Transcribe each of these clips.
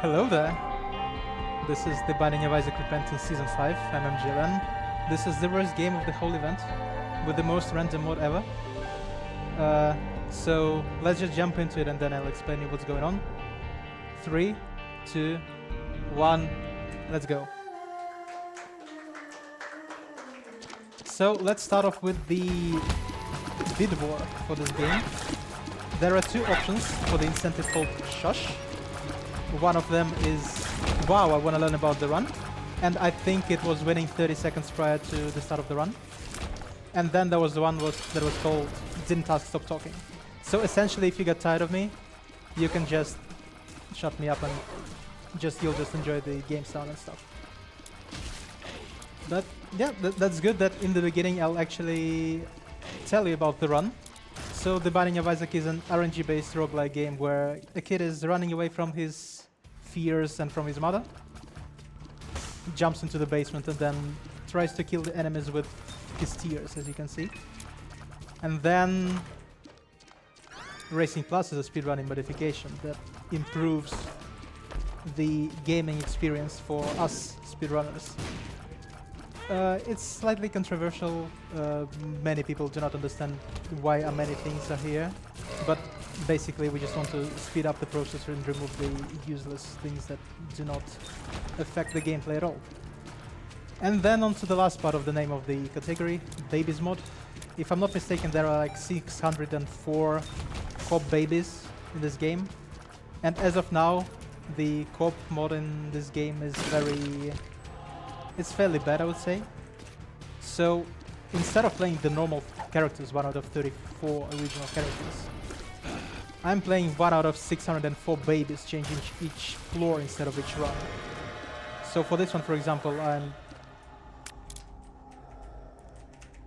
Hello there. This is the Binding of Isaac Repentance Season 5. I'm MGLN. This is the worst game of the whole event, with the most random mod ever. So let's just jump into it and then I'll explain you what's going on. 3, 2, 1, let's go. So let's start off with the bid war for this game. There are two options for the incentive called Shush. One of them is, wow, I want to learn about the run. And I think it was winning 30 seconds prior to the start of the run. And then there was the one that was called Didn't Ask, Stop Talking. So essentially, if you get tired of me, you can just shut me up and you'll just enjoy the game sound and stuff. But yeah, that's good that in the beginning I'll actually tell you about the run. So the Binding of Isaac is an RNG-based roguelike game where a kid is running away from his fears and from his mother, jumps into the basement and then tries to kill the enemies with his tears, as you can see. And then Racing Plus is a speedrunning modification that improves the gaming experience for us speedrunners. It's slightly controversial. Many people do not understand why many things are here, but basically we just want to speed up the process and remove the useless things that do not affect the gameplay at all. And then on to the last part of the name of the category, Babies mod. If I'm not mistaken, there are like 604 co-op babies in this game, and as of now, the co-op mod in this game is it's fairly bad, I would say. So instead of playing the normal characters, 1 out of 34 original characters, I'm playing 1 out of 604 babies, changing each floor instead of each run. So for this one, for example,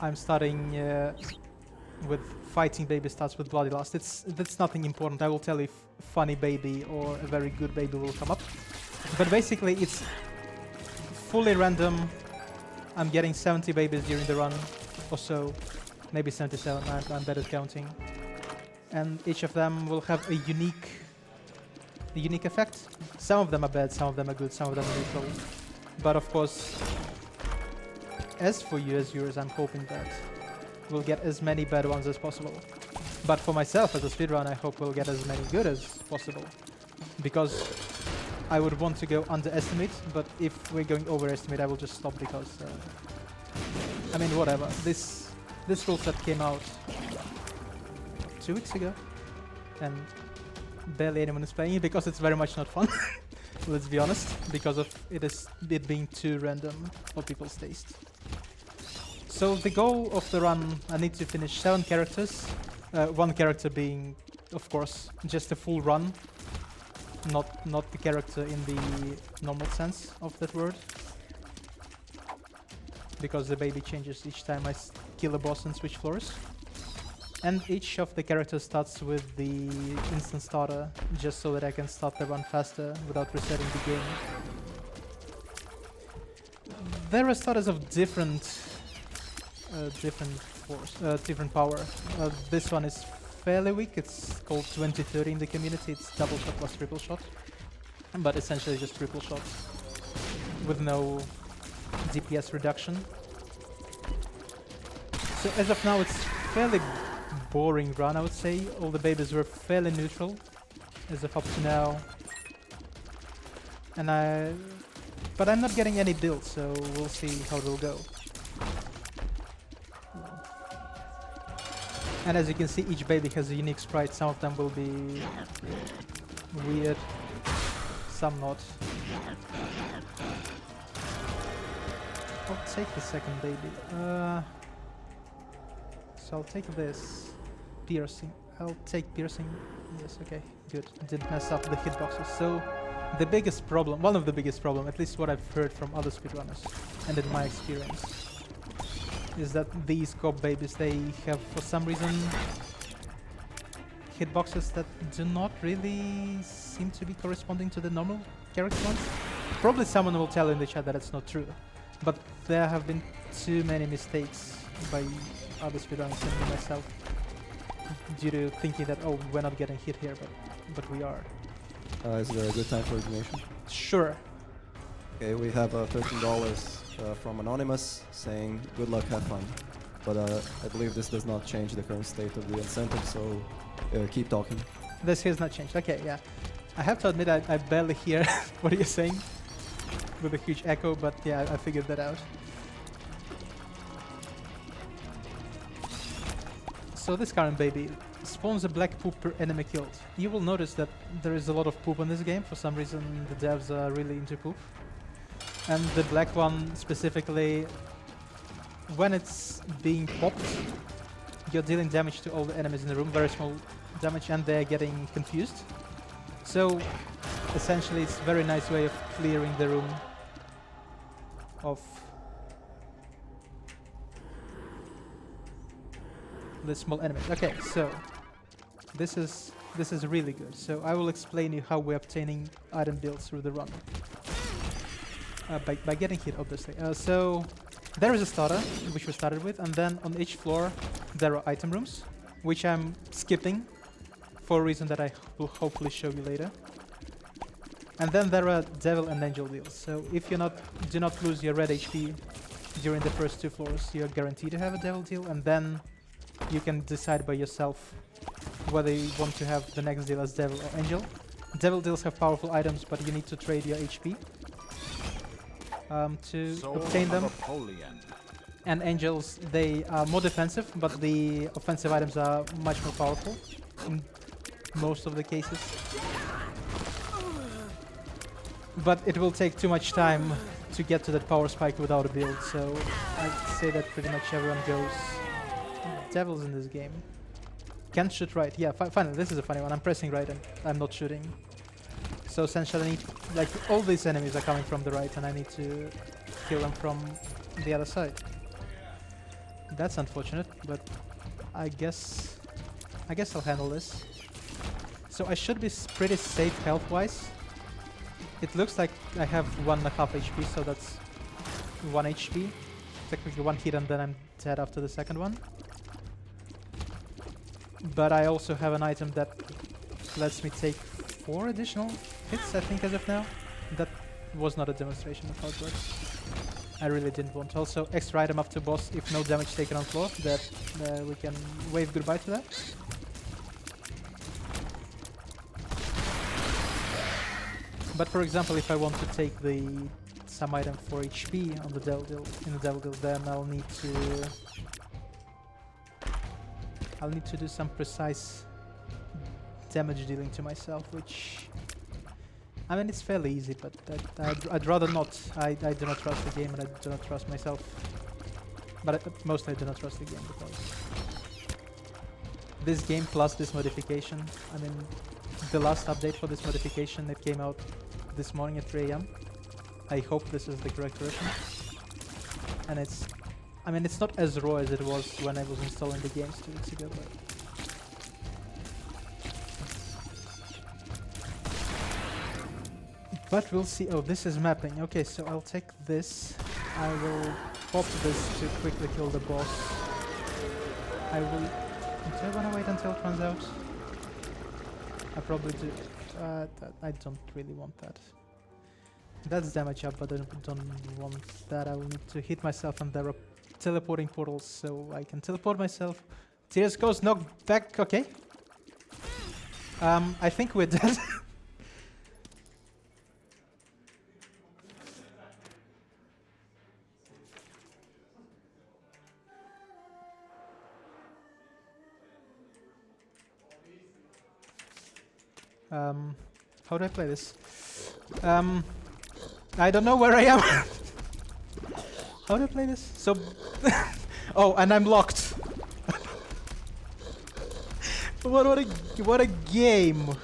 I'm starting with fighting baby starts with bloody lust. That's nothing important. I will tell if funny baby or a very good baby will come up. But basically it's fully random. I'm getting 70 babies during the run or so, maybe 77, I'm bad at counting. And each of them will have a unique effect. Some of them are bad, some of them are good, some of them are neutral. But of course, as for you as viewers, I'm hoping that we'll get as many bad ones as possible. But for myself as a speedrunner, I hope we'll get as many good as possible. Because I would want to go underestimate, but if we're going overestimate, I will just stop because, I mean, whatever. This rule set came out 2 weeks ago, and barely anyone is playing it because it's very much not fun. Let's be honest, because of it being too random for people's taste. So the goal of the run, I need to finish 7 characters, 1 character being, of course, just a full run, not the character in the normal sense of that word, because the baby changes each time I kill a boss and switch floors. And each of the characters starts with the instant starter, just so that I can start the run faster without resetting the game. There are starters of different power. This one is fairly weak. It's called 2030 in the community. It's double shot plus triple shot, but essentially just triple shot with no DPS reduction. So as of now, it's fairly boring run, I would say. All the babies were fairly neutral as of up to now, but I'm not getting any builds, so we'll see how it will go. And as you can see, each baby has a unique sprite. Some of them will be weird, some not. I'll take the second baby. So I'll take this. Piercing. I'll take piercing. Yes, okay, good. Didn't mess up the hitboxes. So the biggest problem, one of the biggest problems, at least what I've heard from other speedrunners, and in my experience, is that these co-op babies, they have for some reason hitboxes that do not really seem to be corresponding to the normal character ones. Probably someone will tell in the chat that it's not true, but there have been too many mistakes by other speedrunners and myself due to thinking that, oh, we're not getting hit here, but we are. Is there a good time for donation? Sure. Okay, we have $13 from Anonymous saying good luck, have fun. But I believe this does not change the current state of the incentive, so keep talking. This has not changed. Okay, yeah. I have to admit I barely hear what you're saying with a huge echo, but yeah, I figured that out. So this current baby spawns a black poop per enemy killed. You will notice that there is a lot of poop in this game. For some reason, the devs are really into poop. And the black one specifically, when it's being popped, you're dealing damage to all the enemies in the room, very small damage, and they're getting confused. So essentially it's a very nice way of clearing the room of the small enemies. Okay, so this is really good. So I will explain you how we're obtaining item builds through the run. By getting hit, obviously. So there is a starter, which we started with, and then on each floor there are item rooms, which I'm skipping for a reason that I will hopefully show you later. And then there are devil and angel deals. So if you do not lose your red HP during the first 2 floors, you're guaranteed to have a devil deal, and then you can decide by yourself whether you want to have the next deal as devil or angel. Devil deals have powerful items, but you need to trade your HP to obtain them. And angels, they are more defensive, but the offensive items are much more powerful in most of the cases. But it will take too much time to get to that power spike without a build, so I'd say that pretty much everyone goes devils in this game. Can't shoot right. Yeah, finally, this is a funny one. I'm pressing right and I'm not shooting. So essentially I need, like, all these enemies are coming from the right and I need to kill them from the other side. That's unfortunate, but I guess I'll handle this. So I should be pretty safe health-wise. It looks like I have 1.5 HP, so that's 1 HP. Technically 1 hit and then I'm dead after the second one. But I also have an item that lets me take 4 additional hits, I think, as of now. That was not a demonstration of how it works. I really didn't want. Also, extra item after boss if no damage taken on floor, that we can wave goodbye to that. But for example, if I want to take some item for HP on the devil deal, then I'll need to do some precise damage dealing to myself, which, I mean, it's fairly easy, but I'd rather not. I do not trust the game and I do not trust myself. But mostly I do not trust the game because this game plus this modification, I mean, the last update for this modification, it came out this morning at 3 AM. I hope this is the correct version. And it's, I mean, it's not as raw as it was when I was installing the games 2 weeks ago, but we'll see. Oh, this is mapping. Okay, so I'll take this. I will pop this to quickly kill the boss. I will... Do I want to wait until it runs out? I probably do. I don't really want that. That's damage up, but I don't want that. I will need to hit myself, and there are teleporting portals, so I can teleport myself. Tears goes knocked back. Okay. I think we're dead. How do I play this? I don't know where I am. How do I play this? So, oh, and I'm locked. What a game!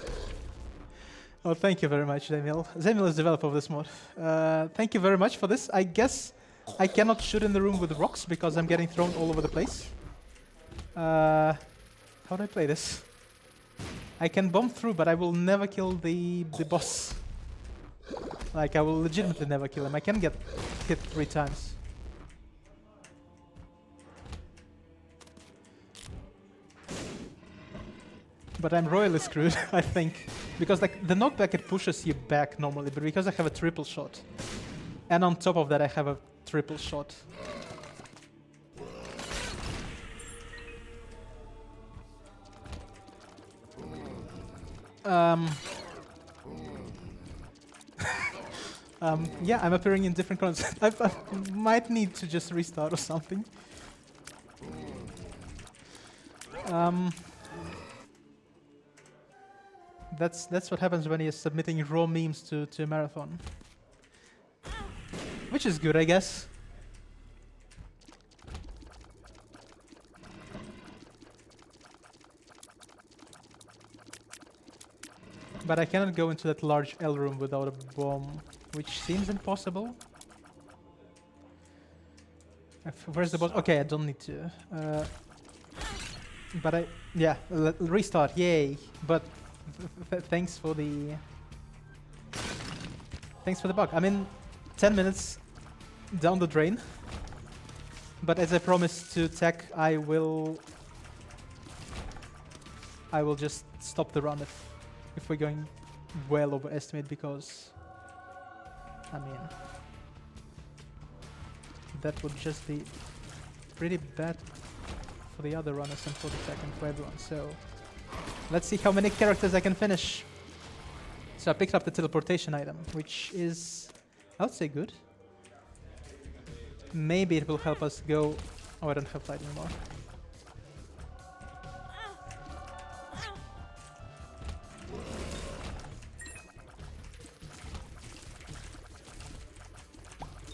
Oh, thank you very much, Zemil. Zemil is the developer of this mod. Thank you very much for this. I guess I cannot shoot in the room with rocks because I'm getting thrown all over the place. How do I play this? I can bomb through, but I will never kill the boss. Like, I will legitimately never kill him. I can get hit 3 times. But I'm royally screwed, I think. Because like the knockback, it pushes you back normally, but because I have a triple shot, and on top of that I have a triple shot. Yeah, I'm appearing in different corners. I might need to just restart or something. That's what happens when you're submitting raw memes to a marathon. Which is good, I guess. But I cannot go into that large L room without a bomb, which seems impossible. Where's the boss? Okay, I don't need to. But yeah, restart, yay! But thanks for the bug. I mean, 10 minutes down the drain. But as I promised to Tech, I will just stop the run if we're going well overestimate, because I mean that would just be pretty bad for the other runners and for the Tech and for everyone. So let's see how many characters I can finish. So I picked up the teleportation item, which is, I would say, good. Maybe it will help us go... Oh, I don't have light anymore.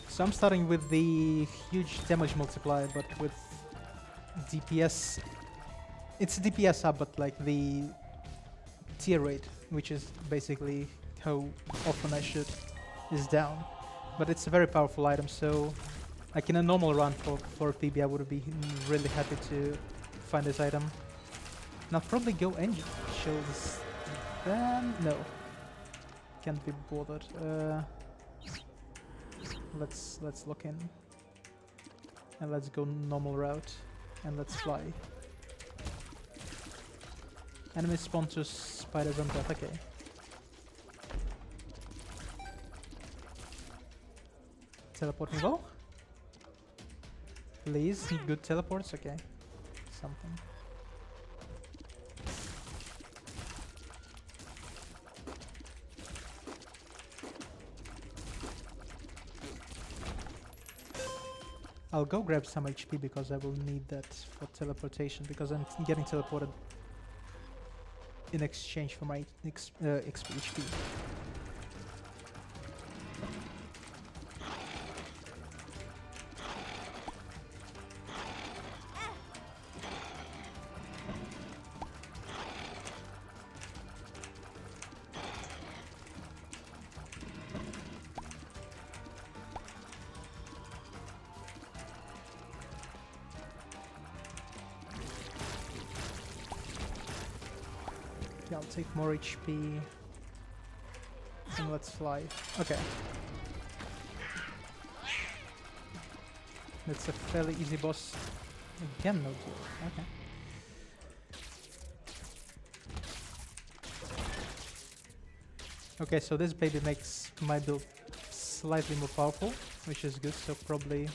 So I'm starting with the huge damage multiplier, but with DPS. It's a DPS up, but like the tier rate, which is basically how often I shoot, is down. But it's a very powerful item, so like in a normal run for PB, I would be really happy to find this item. Now probably go engine shields. Then no, can't be bothered. Let's lock in and let's go normal route and let's fly. Enemy spawn to spiders on death. Okay. Teleporting go. Please, good teleports. Okay, something. I'll go grab some HP because I will need that for teleportation, because I'm getting teleported in exchange for my HP. I'll take more HP and let's fly. Okay. That's a fairly easy boss. Again, no deal. Okay. Okay, so this baby makes my build slightly more powerful, which is good, so probably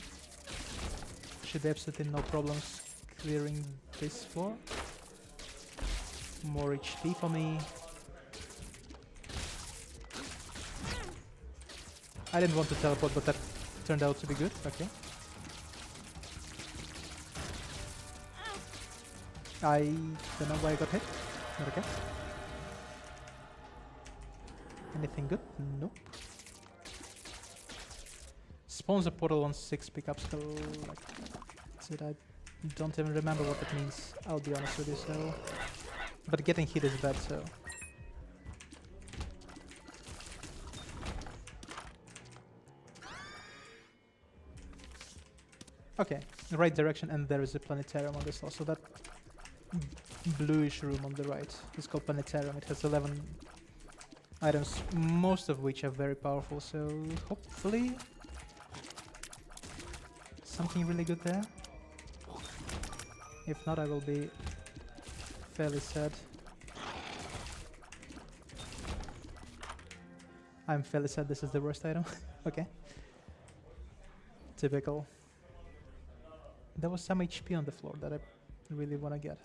should be absolutely no problems clearing this floor. More HP for me. I didn't want to teleport, but that turned out to be good. Okay. I don't know why I got hit. But okay. Anything good? Nope. Spawns a portal on 6 pickups. Like, that's it. I don't even remember what that means. I'll be honest with you. So. But getting hit is bad, so... Okay, the right direction, and there is a planetarium on this floor, so that bluish room on the right is called planetarium. It has 11 items, most of which are very powerful, so hopefully something really good there. If not, I will be fairly sad. I'm fairly sad this is the worst item. Okay. Typical. There was some HP on the floor that I really want to get.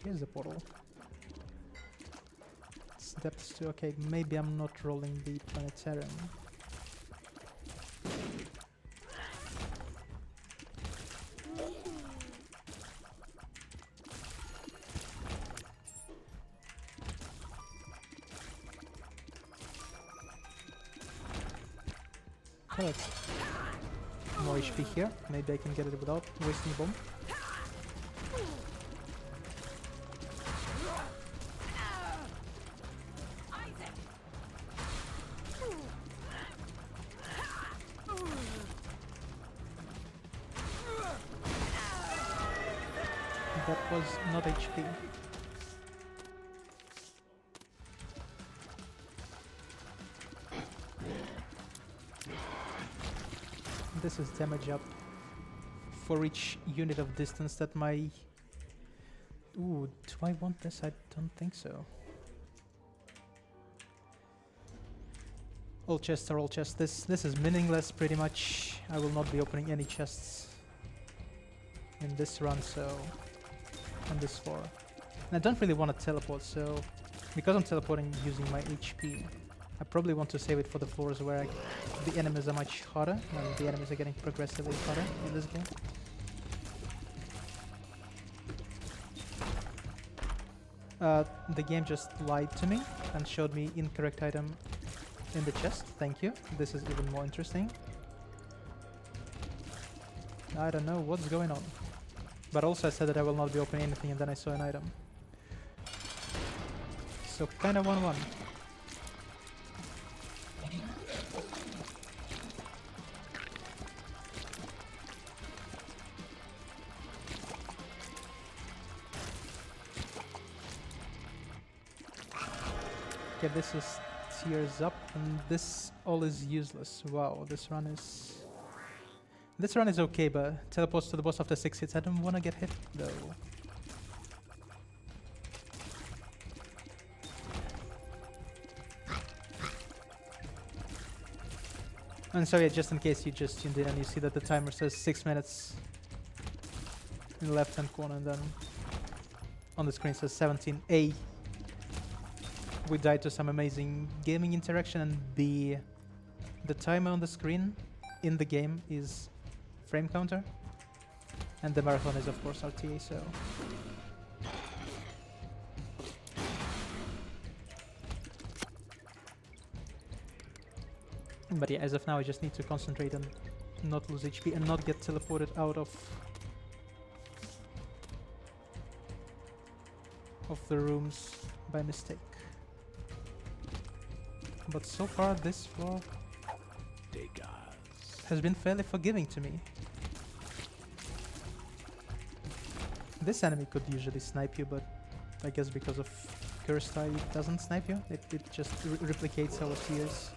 Here's the portal. It's depths too. Okay, maybe I'm not rolling the planetarium. Oh, that's more HP here. Maybe I can get it without wasting a bomb. That was not HP. This is damage up for each unit of distance that my... Ooh, do I want this? I don't think so. All chests are all chests. This is meaningless pretty much. I will not be opening any chests in this run, so... on this floor. And I don't really want to teleport, so... because I'm teleporting using my HP, I probably want to save it for the floors where the enemies are much harder, and the enemies are getting progressively harder in this game. The game just lied to me and showed me incorrect item in the chest. Thank you. This is even more interesting. I don't know what's going on. But also I said that I will not be opening anything, and then I saw an item. So kinda 1-1. Okay, this is tears up, and this all is useless. Wow, this run is... this run is okay, but teleports to the boss after 6 hits. I don't want to get hit, though. And so yeah, just in case you just tuned in and you see that the timer says 6 minutes in the left-hand corner, and then on the screen says 17A. We died to some amazing gaming interaction, and the timer on the screen in the game is frame counter, and the marathon is of course RTA, so... But yeah, as of now I just need to concentrate and not lose HP and not get teleported out of the rooms by mistake. But so far this floor has been fairly forgiving to me. This enemy could usually snipe you, but I guess because of Cursed Eye it doesn't snipe you. It just replicates our tears.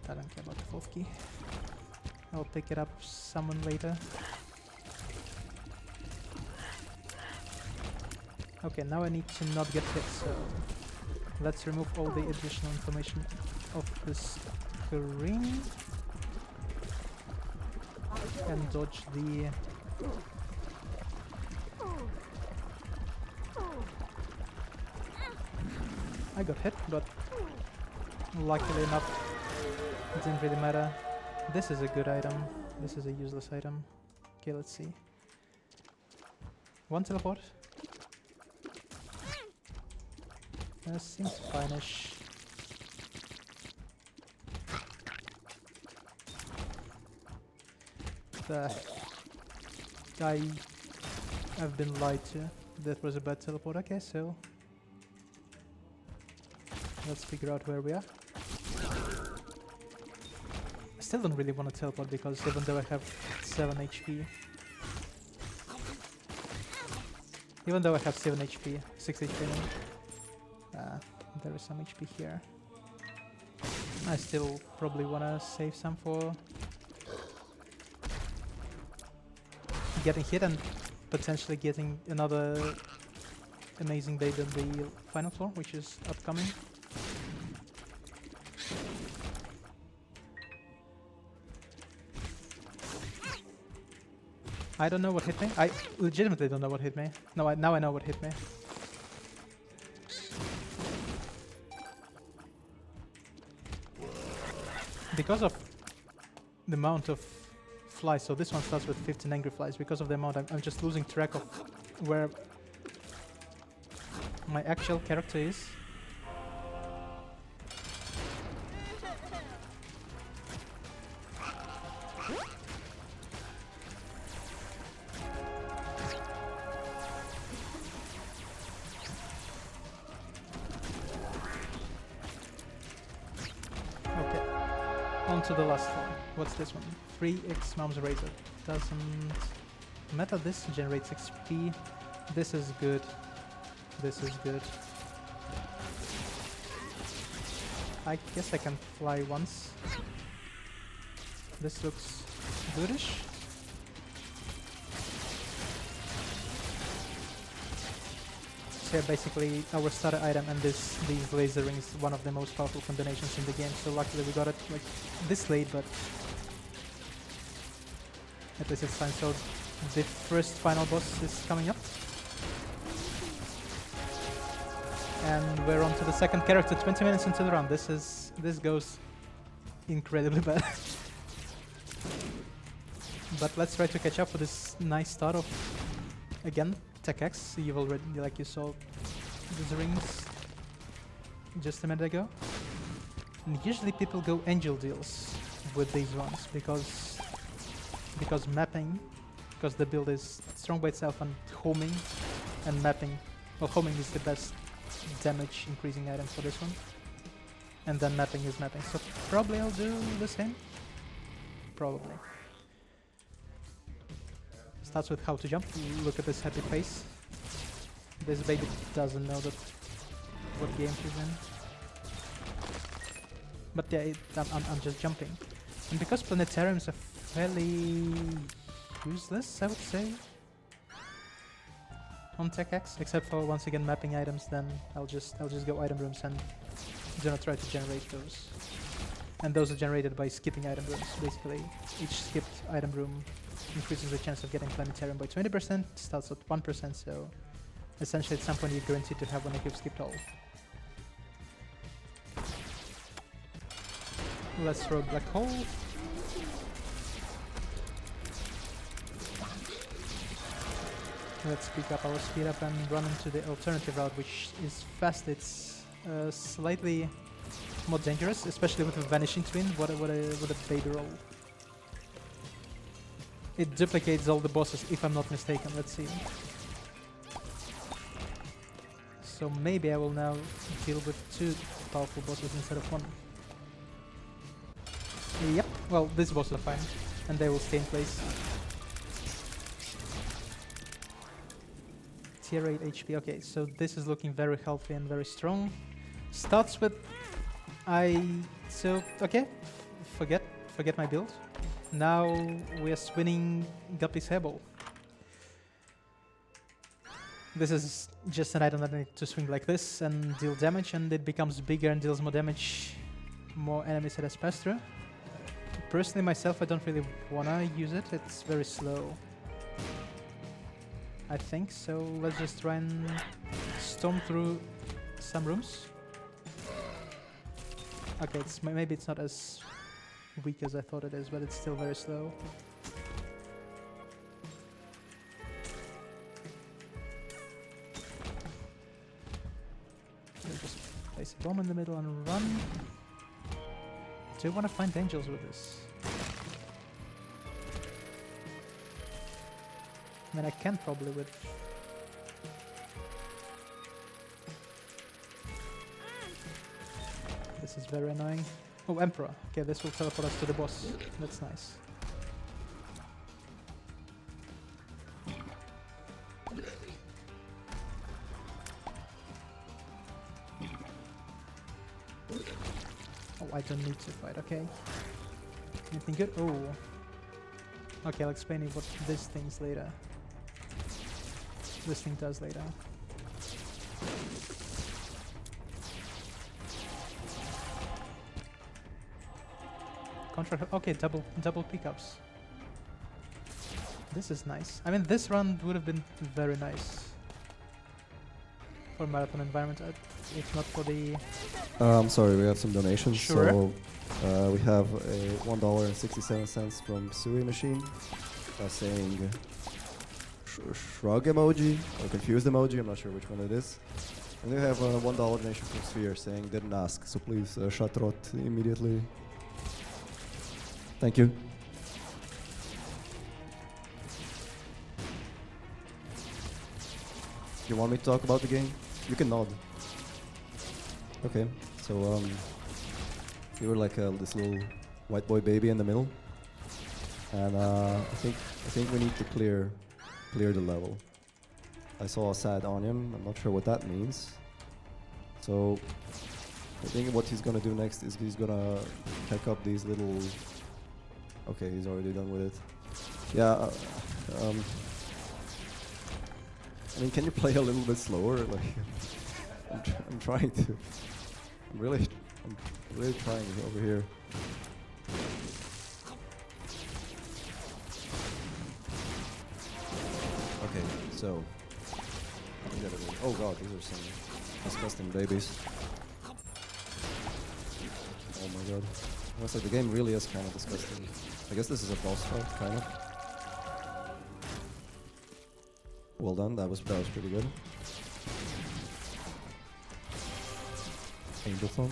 I don't care about the fourth key. I'll pick it up someone later. Okay, now I need to not get hit, so let's remove all the additional information of the screen and dodge the... I got hit, but luckily enough it didn't really matter. This is a good item. This is a useless item. Okay, let's see. One teleport. Seems fine-ish. I've been lied to. That was a bad teleport. Okay, so let's figure out where we are. Still don't really want to teleport because even though I have 7 HP, even though I have 7 HP, 6 HP, there is some HP here. I still probably want to save some for getting hit and potentially getting another amazing bait on the final floor, which is upcoming. I don't know what hit me. I legitimately don't know what hit me. No, now I know what hit me. Because of the amount of flies, so this one starts with 15 angry flies. Because of the amount, I'm just losing track of where my actual character is. To the last one. What's this one? 3x Mom's Razor. Doesn't matter. This generates XP. This is good. This is good. I guess I can fly once. This looks goodish. So yeah, basically our starter item and these laser rings, one of the most powerful combinations in the game. So luckily we got it like this late, but at least it's fine. So the first final boss is coming up, and we're on to the second character. 20 minutes into the run. This goes incredibly bad. But let's try to catch up for this nice start of again. Tech X, you've already, like you saw these rings just a minute ago. And usually people go angel deals with these ones because mapping, because the build is strong by itself and homing and mapping. Well, homing is the best damage increasing item for this one. And then mapping is mapping. So probably I'll do the same. Probably. Starts with how to jump. Look at this happy face. This baby doesn't know what game she's in. But yeah, I'm just jumping. And because planetariums are fairly useless, I would say, on Tech X, except for once again mapping items, then I'll just go item rooms and do not try to generate those. And those are generated by skipping item rooms. Basically, each skipped item room increases the chance of getting planetarium by 20%, starts at 1%, so essentially at some point you're guaranteed to have one if you've skipped all. Let's throw black hole. Let's pick up our speed up and run into the alternative route, which is fast. It's slightly more dangerous, especially with the vanishing twin. What a bait roll. It duplicates all the bosses, if I'm not mistaken. Let's see. So maybe I will now deal with 2 powerful bosses instead of 1. Yep, well, these bosses are fine, and they will stay in place. Tier 8 HP, okay, so this is looking very healthy and very strong. Starts with... okay, forget my build. Now we are swinging Guppy's Hairball. This is just an item that I need to swing like this and deal damage, and it becomes bigger and deals more damage, more enemies it has passed through. Personally, myself, I don't really wanna use it. It's very slow, I think, so let's just try and storm through some rooms. Okay, maybe it's not as weak as I thought it is, but it's still very slow. We'll just place a bomb in the middle and run. Do you want to find angels with this? I mean, I can probably with... This is very annoying. Oh, Emperor. Okay, this will teleport us to the boss. That's nice. Oh, I don't need to fight. Okay. Anything good? Oh. Okay, I'll explain you what this thing's later. This thing does later. Contract. Okay, double pickups. This is nice. I mean, this run would have been very nice for marathon environment, if not for the. I'm sorry, we have some donations. Sure. So we have a $1.67 from Sui Machine saying shrug emoji or confused emoji. I'm not sure which one it is. And we have a $1 donation from Sphere saying didn't ask, so please shut rot immediately. Thank you. You want me to talk about the game? You can nod. Okay, so you were like this little white boy baby in the middle, and I think we need to clear the level. I saw a sad onion. I'm not sure what that means. So I think what he's gonna do next is he's gonna pick up these little. Okay, he's already done with it. Yeah. I mean, can you play a little bit slower? Like, I'm trying to. I'm really trying over here. Okay, so. Oh god, these are some disgusting babies. Oh my god. I was like, the game really is kind of disgusting. I guess this is a boss fight, kind of. Well done, that was pretty good. Hekathon.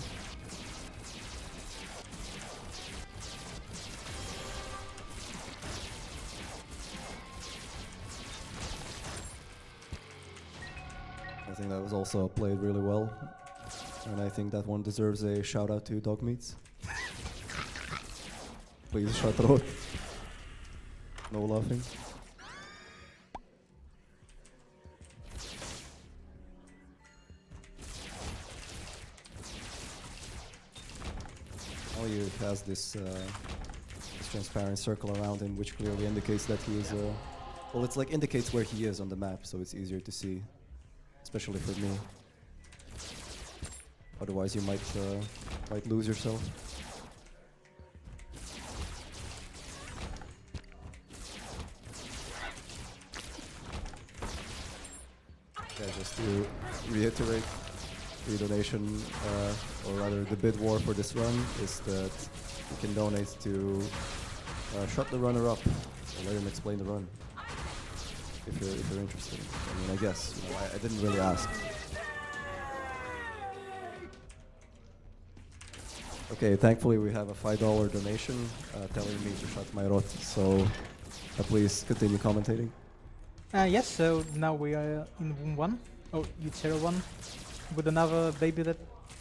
I think that was also played really well, and I think that one deserves a shout out to Dog Meats. Please shut throat. No laughing. Now he has this transparent circle around him, which clearly indicates that he is. Well, it's like indicates where he is on the map, so it's easier to see, especially for me. Otherwise, you might lose yourself. Yeah, just to reiterate, the donation, or rather the bid war for this run is that you can donate to shut the runner up and let him explain the run. If you're interested. I mean, I guess, you know, I didn't really ask. Okay, thankfully we have a $5 donation telling me to shut my rot, so please continue commentating. Yes, so now we are in room 1. Oh, U0 1. With another baby that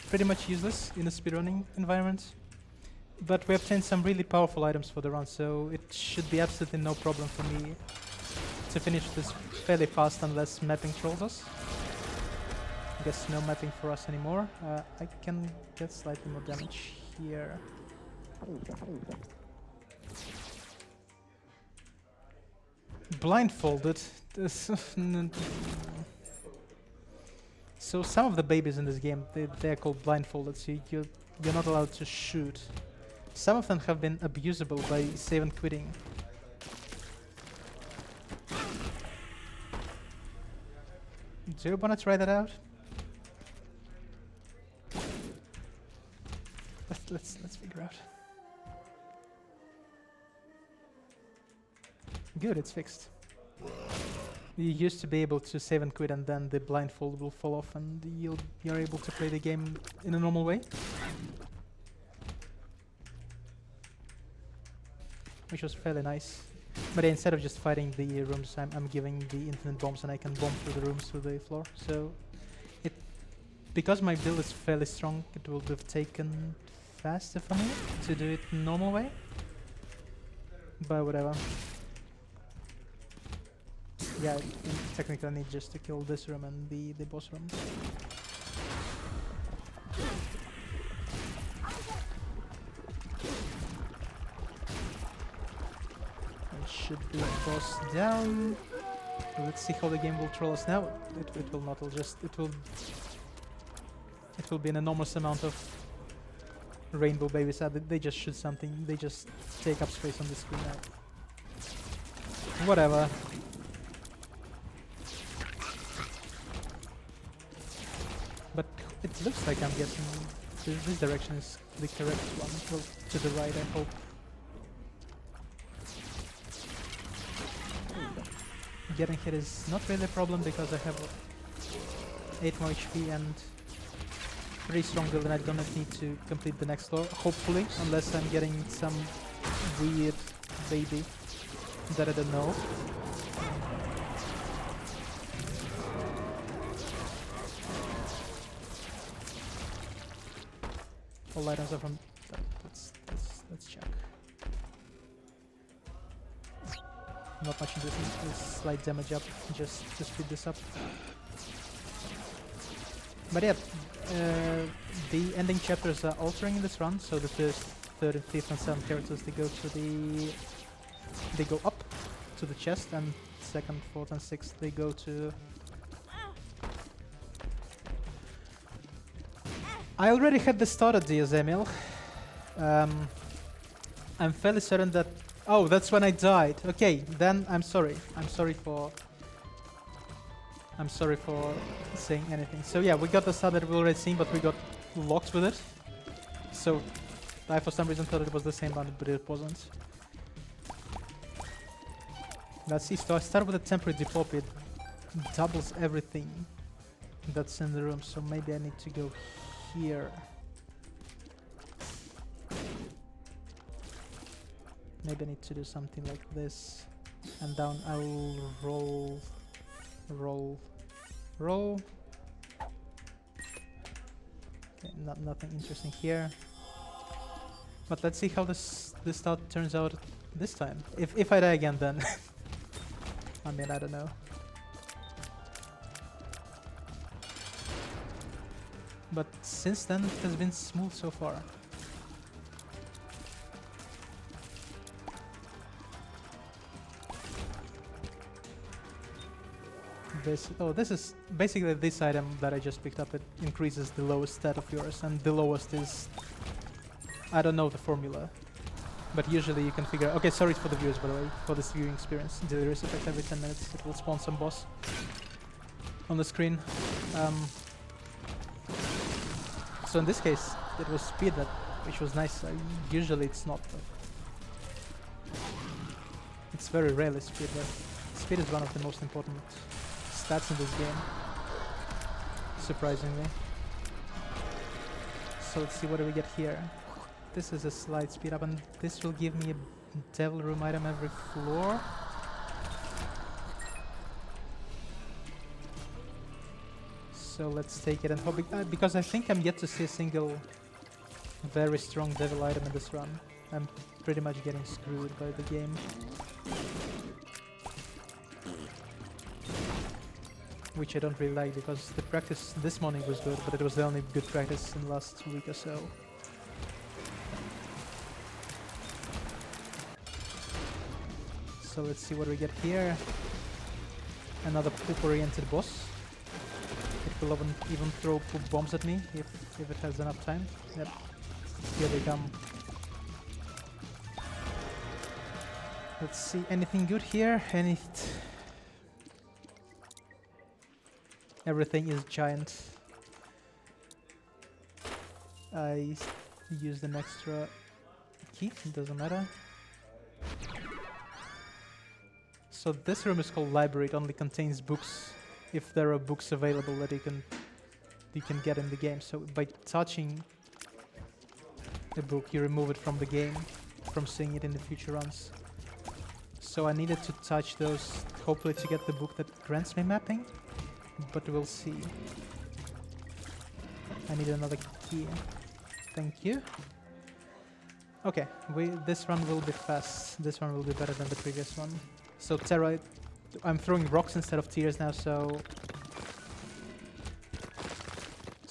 pretty much useless in a speedrunning environment. But we obtained some really powerful items for the run, so it should be absolutely no problem for me to finish this fairly fast unless mapping trolls us. I guess no mapping for us anymore. I can get slightly more damage here. Blindfolded. So some of the babies in this game, they're called blindfolded, so you're not allowed to shoot. Some of them have been abusable by save and quitting. Do you want to try that out? Let's figure out. Good, it's fixed. You used to be able to save and quit, and then the blindfold will fall off, and you're able to play the game in a normal way. Which was fairly nice. But instead of just fighting the rooms, I'm giving the infinite bombs, and I can bomb through the rooms, through the floor. So, because my build is fairly strong, it will have taken faster for me to do it normal way. But whatever. Yeah, technically I need just to kill this room and the boss room. It should be boss down. Let's see how the game will troll us now. It will not. It will be an enormous amount of rainbow babies. They just shoot something. They just take up space on the screen now. Whatever. But it looks like I'm getting this direction is the correct one. Well, to the right, I hope. Getting hit is not really a problem because I have 8 more HP and 3 strong build, and I don't need to complete the next floor, hopefully, unless I'm getting some weird baby that I don't know. All items are from... Let's check. Not much interesting, slight damage up, just to speed this up. But yeah, the ending chapters are altering in this run, so the first, third, and fifth, and seventh characters, they go up to the chest, and second, fourth, and sixth, they go to... I already had the start at the ESAMarathon. I'm fairly certain that... Oh, that's when I died. Okay, then I'm sorry. I'm sorry for saying anything. So yeah, we got the start that we already seen, but we got locked with it. So I for some reason thought it was the same one, but it wasn't. Let's see, so I start with a temporary deplop. It doubles everything that's in the room, so maybe I need to go here. Maybe I need to do something like this. And down I'll roll. Okay, nothing interesting here. But let's see how this start turns out this time. If I die again, then I mean, I don't know. But since then it has been smooth so far. This is basically this item that I just picked up. It increases the lowest stat of yours, and the lowest is... I don't know the formula, but usually you can figure... Okay, sorry for the viewers, by the way, for this viewing experience. Delirious effect every 10 minutes. It will spawn some boss on the screen. So in this case, it was speed that, which was nice. Usually it's not, but it's very rarely speed, but speed is one of the most important stats in this game, surprisingly. So let's see what do we get here. This is a slight speed up, and this will give me a devil room item every floor. So let's take it and hope, because I think I'm yet to see a single very strong devil item in this run. I'm pretty much getting screwed by the game. Which I don't really like, because the practice this morning was good, but it was the only good practice in the last week or so. So let's see what we get here. Another poop-oriented boss. It will even throw poop bombs at me if it has enough time. Yep, here they come. Let's see, anything good here? Everything is giant. I used an extra key, it doesn't matter. So this room is called library. It only contains books, if there are books available that you can get in the game. So by touching a book, you remove it from the game, from seeing it in the future runs. So I needed to touch those, hopefully to get the book that grants me mapping. But we'll see. I need another key. Thank you. Okay, this run will be fast. This one will be better than the previous one. So Terra, I'm throwing rocks instead of tears now, so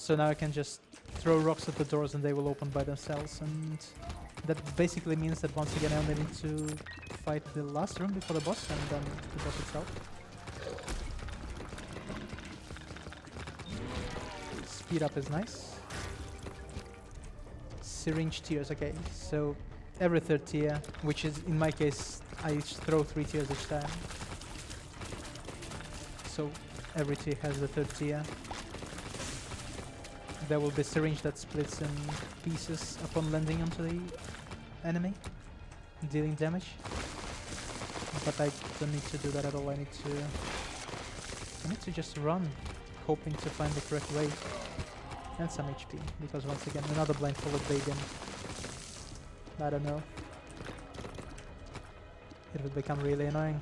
now I can just throw rocks at the doors and they will open by themselves, and that basically means that once again I only need to fight the last room before the boss and then the boss itself. Speed up is nice. Syringe tears, okay, so every third tier, which is in my case I throw 3 tiers each time. So every tier has the third tier. There will be syringe that splits in pieces upon landing onto the enemy, dealing damage. But I don't need to do that at all. I need to just run, hoping to find the correct way. And some HP, because once again another blindfolded baby. I don't know. It will become really annoying.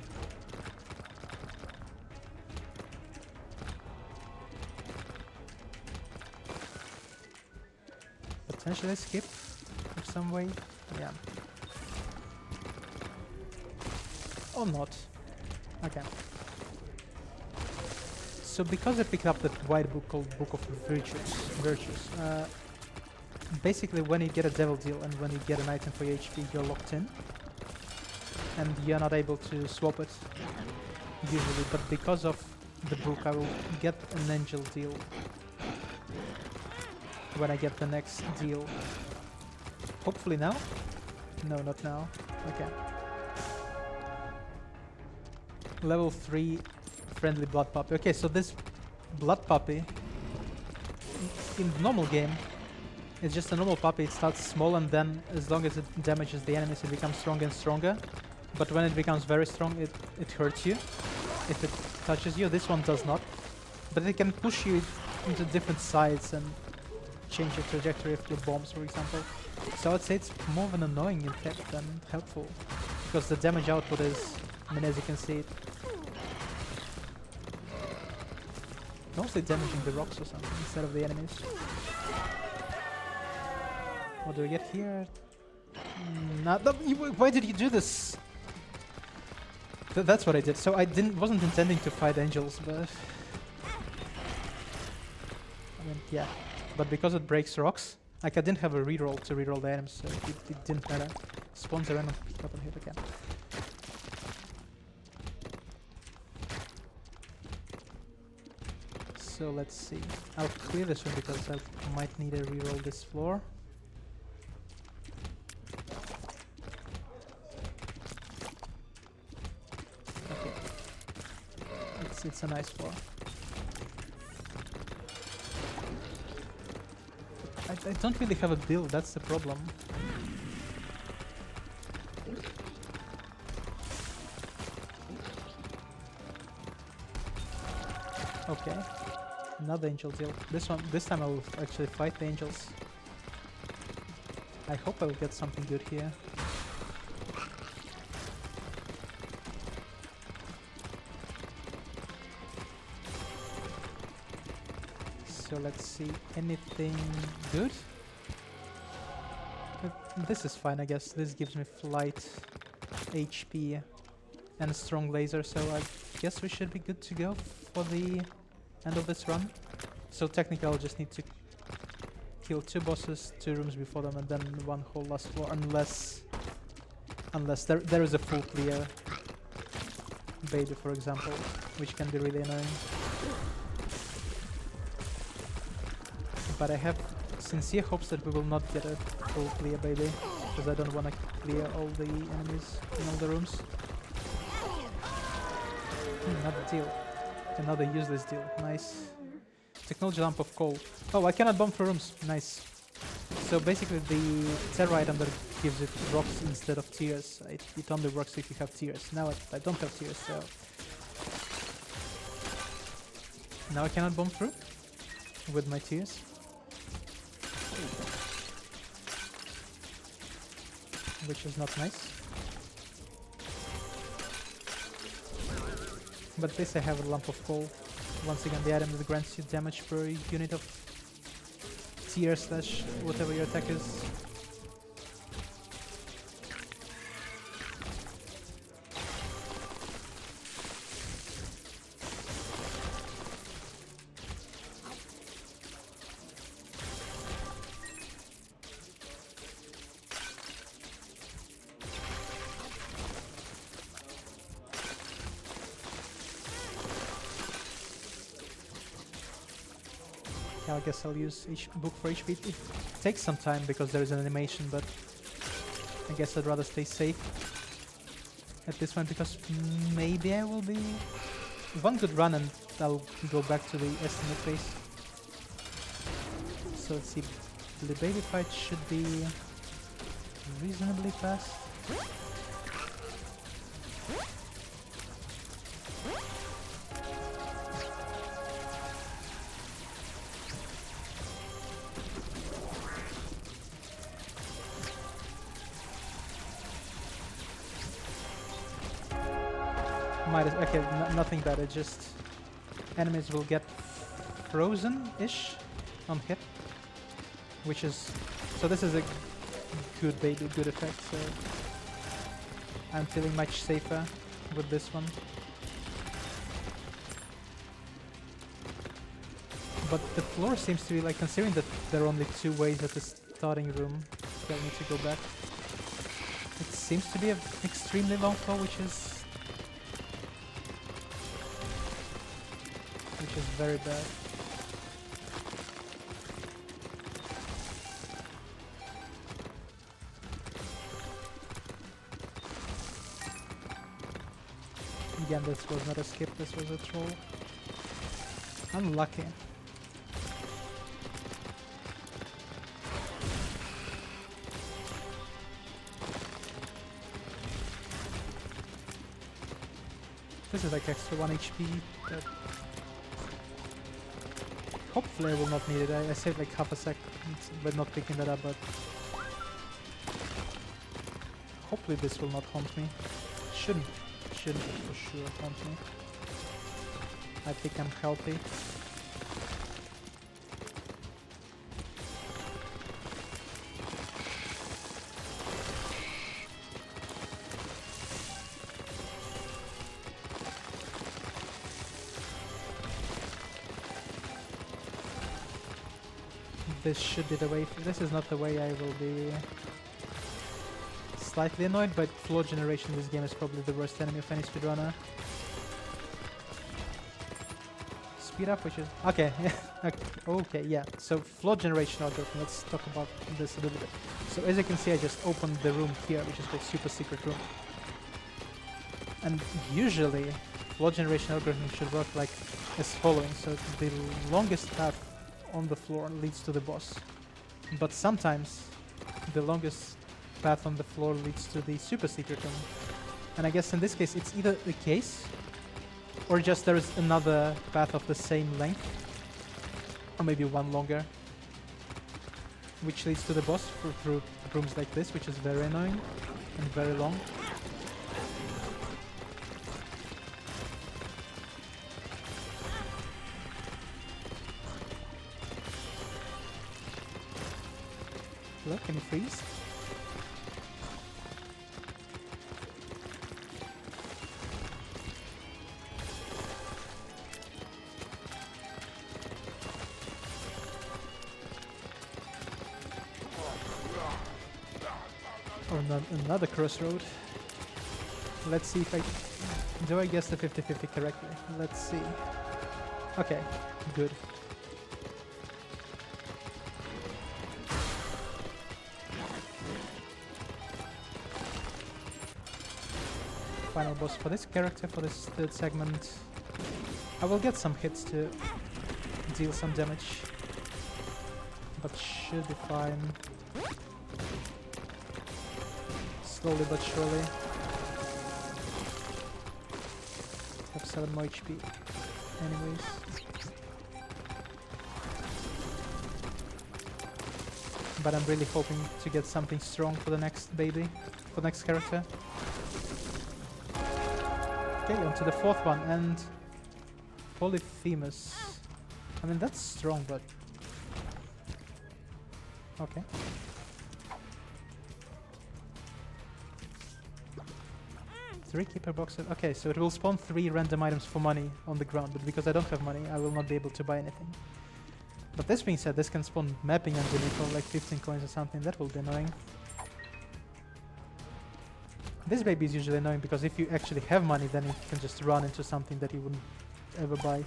Potentially skip in some way. Yeah. Or not. Okay. So because I picked up that white book called Book of Virtues, basically when you get a devil deal and when you get an item for your HP, you're locked in. And you're not able to swap it, usually. But because of the book, I will get an angel deal when I get the next deal. Hopefully now? No, not now. Okay. Level 3 friendly blood puppy. Okay, so this blood puppy in the normal game, it's just a normal puppy. It starts small and then as long as it damages the enemies, it becomes stronger and stronger. But when it becomes very strong, it hurts you if it touches you. This one does not. But it can push you into different sides and change your trajectory of your bombs, for example. So I'd say it's more of an annoying effect than helpful, because the damage output is, I mean, as you can see, it mostly damaging the rocks or something instead of the enemies. What do we get here? Why did you do this? That's what I did. So I wasn't intending to fight angels, but I mean, yeah. But because it breaks rocks, like I didn't have a reroll to reroll the items, so it didn't matter. Spawns a random weapon hit again. So let's see. I'll clear this one because I might need to reroll this floor. Okay. It's a nice floor. I don't really have a build, that's the problem. Okay. Another angel deal. This time I will actually fight the angels. I hope I will get something good here. So let's see, anything good? This is fine, I guess. This gives me flight, HP, and a strong laser, so I guess we should be good to go for the end of this run. So technically I'll just need to kill 2 bosses, 2 rooms before them, and then 1 whole last floor, unless there is a full clear baby, for example, which can be really annoying. But I have sincere hopes that we will not get a full clear baby, because I don't want to clear all the enemies in all the rooms. Another deal. Another useless deal. Nice. Technology lamp of coal. Oh, I cannot bomb through rooms. Nice. So basically the terror item that gives it rocks instead of tears, it only works if you have tears. Now I don't have tears, so now I cannot bomb through with my tears. Which is not nice. But at least I have a lump of coal. Once again, the item that grants you damage per unit of tier slash whatever your attack is. I guess I'll use book for HP. It takes some time because there is an animation, but I guess I'd rather stay safe at this point because maybe I will be one good run and I'll go back to the estimate phase. So let's see, the baby fight should be reasonably fast. Okay, nothing bad, it's just enemies will get frozen-ish on hit, which is, so this is a good effect, so I'm feeling much safer with this one. But the floor seems to be like, considering that there are only 2 ways at the starting room, so I need to go back. It seems to be an extremely long floor, which is very bad. Again, this was not a skip, this was a troll. Unlucky. This is like extra 1 HP. Hopefully I will not need it. I saved like half a sec by not picking that up, but hopefully this will not haunt me. Shouldn't for sure haunt me. I think I'm healthy. This should be the way. This is not the way I will be slightly annoyed, but floor generation in this game is probably the worst enemy of any speedrunner. Speed up, which is... Okay, okay, yeah. So floor generation algorithm, let's talk about this a little bit. So as you can see, I just opened the room here, which is called super secret room. And usually, floor generation algorithm should work like as following. So the longest path on the floor leads to the boss, but sometimes the longest path on the floor leads to the super secret room. And I guess in this case it's either the case or just there is another path of the same length, or maybe one longer, which leads to the boss through rooms like this, which is very annoying and very long. Hello, can you freeze? Or another crossroad. Let's see if do I guess the 50-50 correctly? Let's see. Okay, good. Final boss for this character, for this third segment. I will get some hits to deal some damage, but should be fine. Slowly but surely. Have 7 more HP anyways. But I'm really hoping to get something strong for the next baby, for the next character. Okay, on to the 4th one, and Polyphemus. I mean, that's strong, but... Okay. Three keeper boxes. Okay, so it will spawn 3 random items for money on the ground, but because I don't have money, I will not be able to buy anything. But this being said, this can spawn mapping underneath for like 15 coins or something. That will be annoying. This baby is usually annoying because if you actually have money, then you can just run into something that you wouldn't ever buy.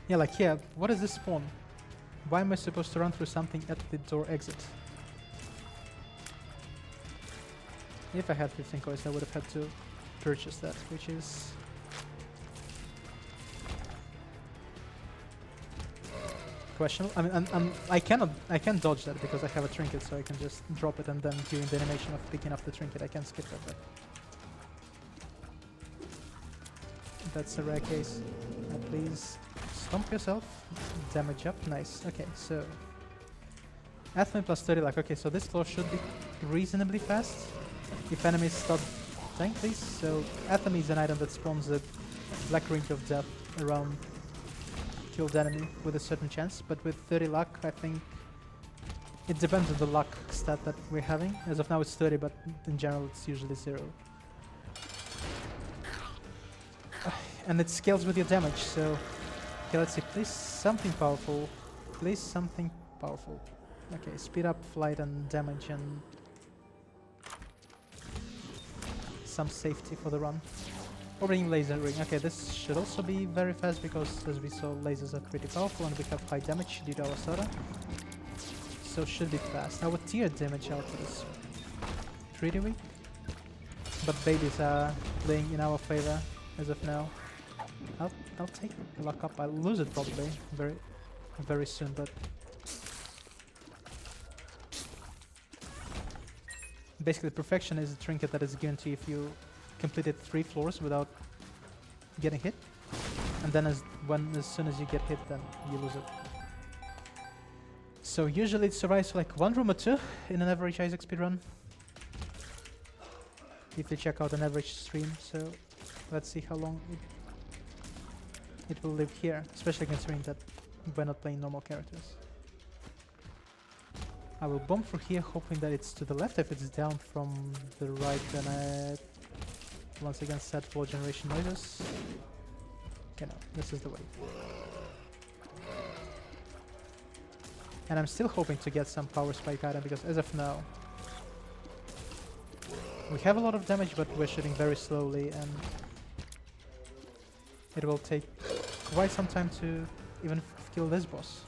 Yeah, like, yeah, what is this spawn? Why am I supposed to run through something at the door exit? If I had 15 coins, I would have had to purchase that, which is... questionable. I mean, I can't dodge that because I have a trinket, so I can just drop it and then during the animation of picking up the trinket, I can skip that. But that's a rare case. Please stomp yourself. Damage up. Nice. Okay, so Athame plus 30 luck. Okay, so this floor should be reasonably fast if enemies stop dying, please. So Athame is an item that spawns a black ring of death around killed enemy with a certain chance, but with 30 luck, I think it depends on the luck stat that we're having. As of now, it's 30, but in general, it's usually 0. And it scales with your damage, so... Okay, let's see. Please something powerful. Please something powerful. Okay, speed up, flight, and damage, and... some safety for the run. Orbiting laser ring. Okay, this should also be very fast because, as we saw, lasers are pretty powerful and we have high damage due to our soda. So should be fast. Our tier damage output is pretty weak, but babies are playing in our favor as of now. I'll take luck up. I'll lose it probably very soon, but basically perfection is a trinket that is given to you if you completed 3 floors without getting hit, and then as soon as you get hit, then you lose it. So usually it survives like 1 room or 2 in an average Isaac speedrun, if you check out an average stream. So let's see how long it will live here, especially considering that we're not playing normal characters. I will bomb through here, hoping that it's to the left. If it's down from the right, then I once again set floor generation noises. Okay, no, this is the way. And I'm still hoping to get some power spike item because as of now we have a lot of damage, but we're shooting very slowly and it will take quite some time to even kill this boss.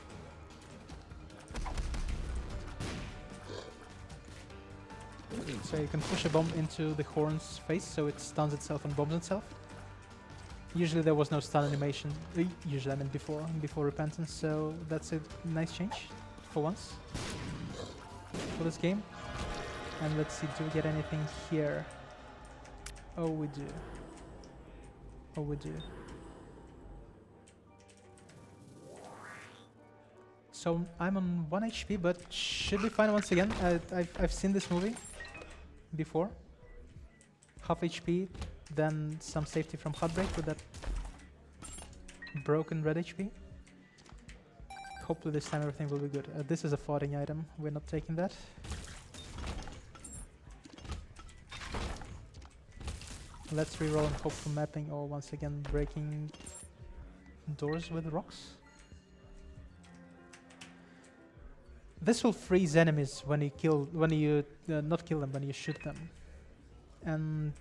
So you can push a bomb into the horn's face so it stuns itself and bombs itself. Usually there was no stun animation, usually I mean before Repentance, so that's a nice change for once for this game. And let's see, do we get anything here? Oh, we do. Oh, we do. So I'm on 1 HP, but should be fine once again. I've seen this movie before. Half HP, then some safety from Heartbreak with that broken red HP. Hopefully this time everything will be good. This is a floating item, we're not taking that. Let's reroll and hope for mapping or once again breaking doors with rocks. This will freeze enemies when you not kill them, when you shoot them, and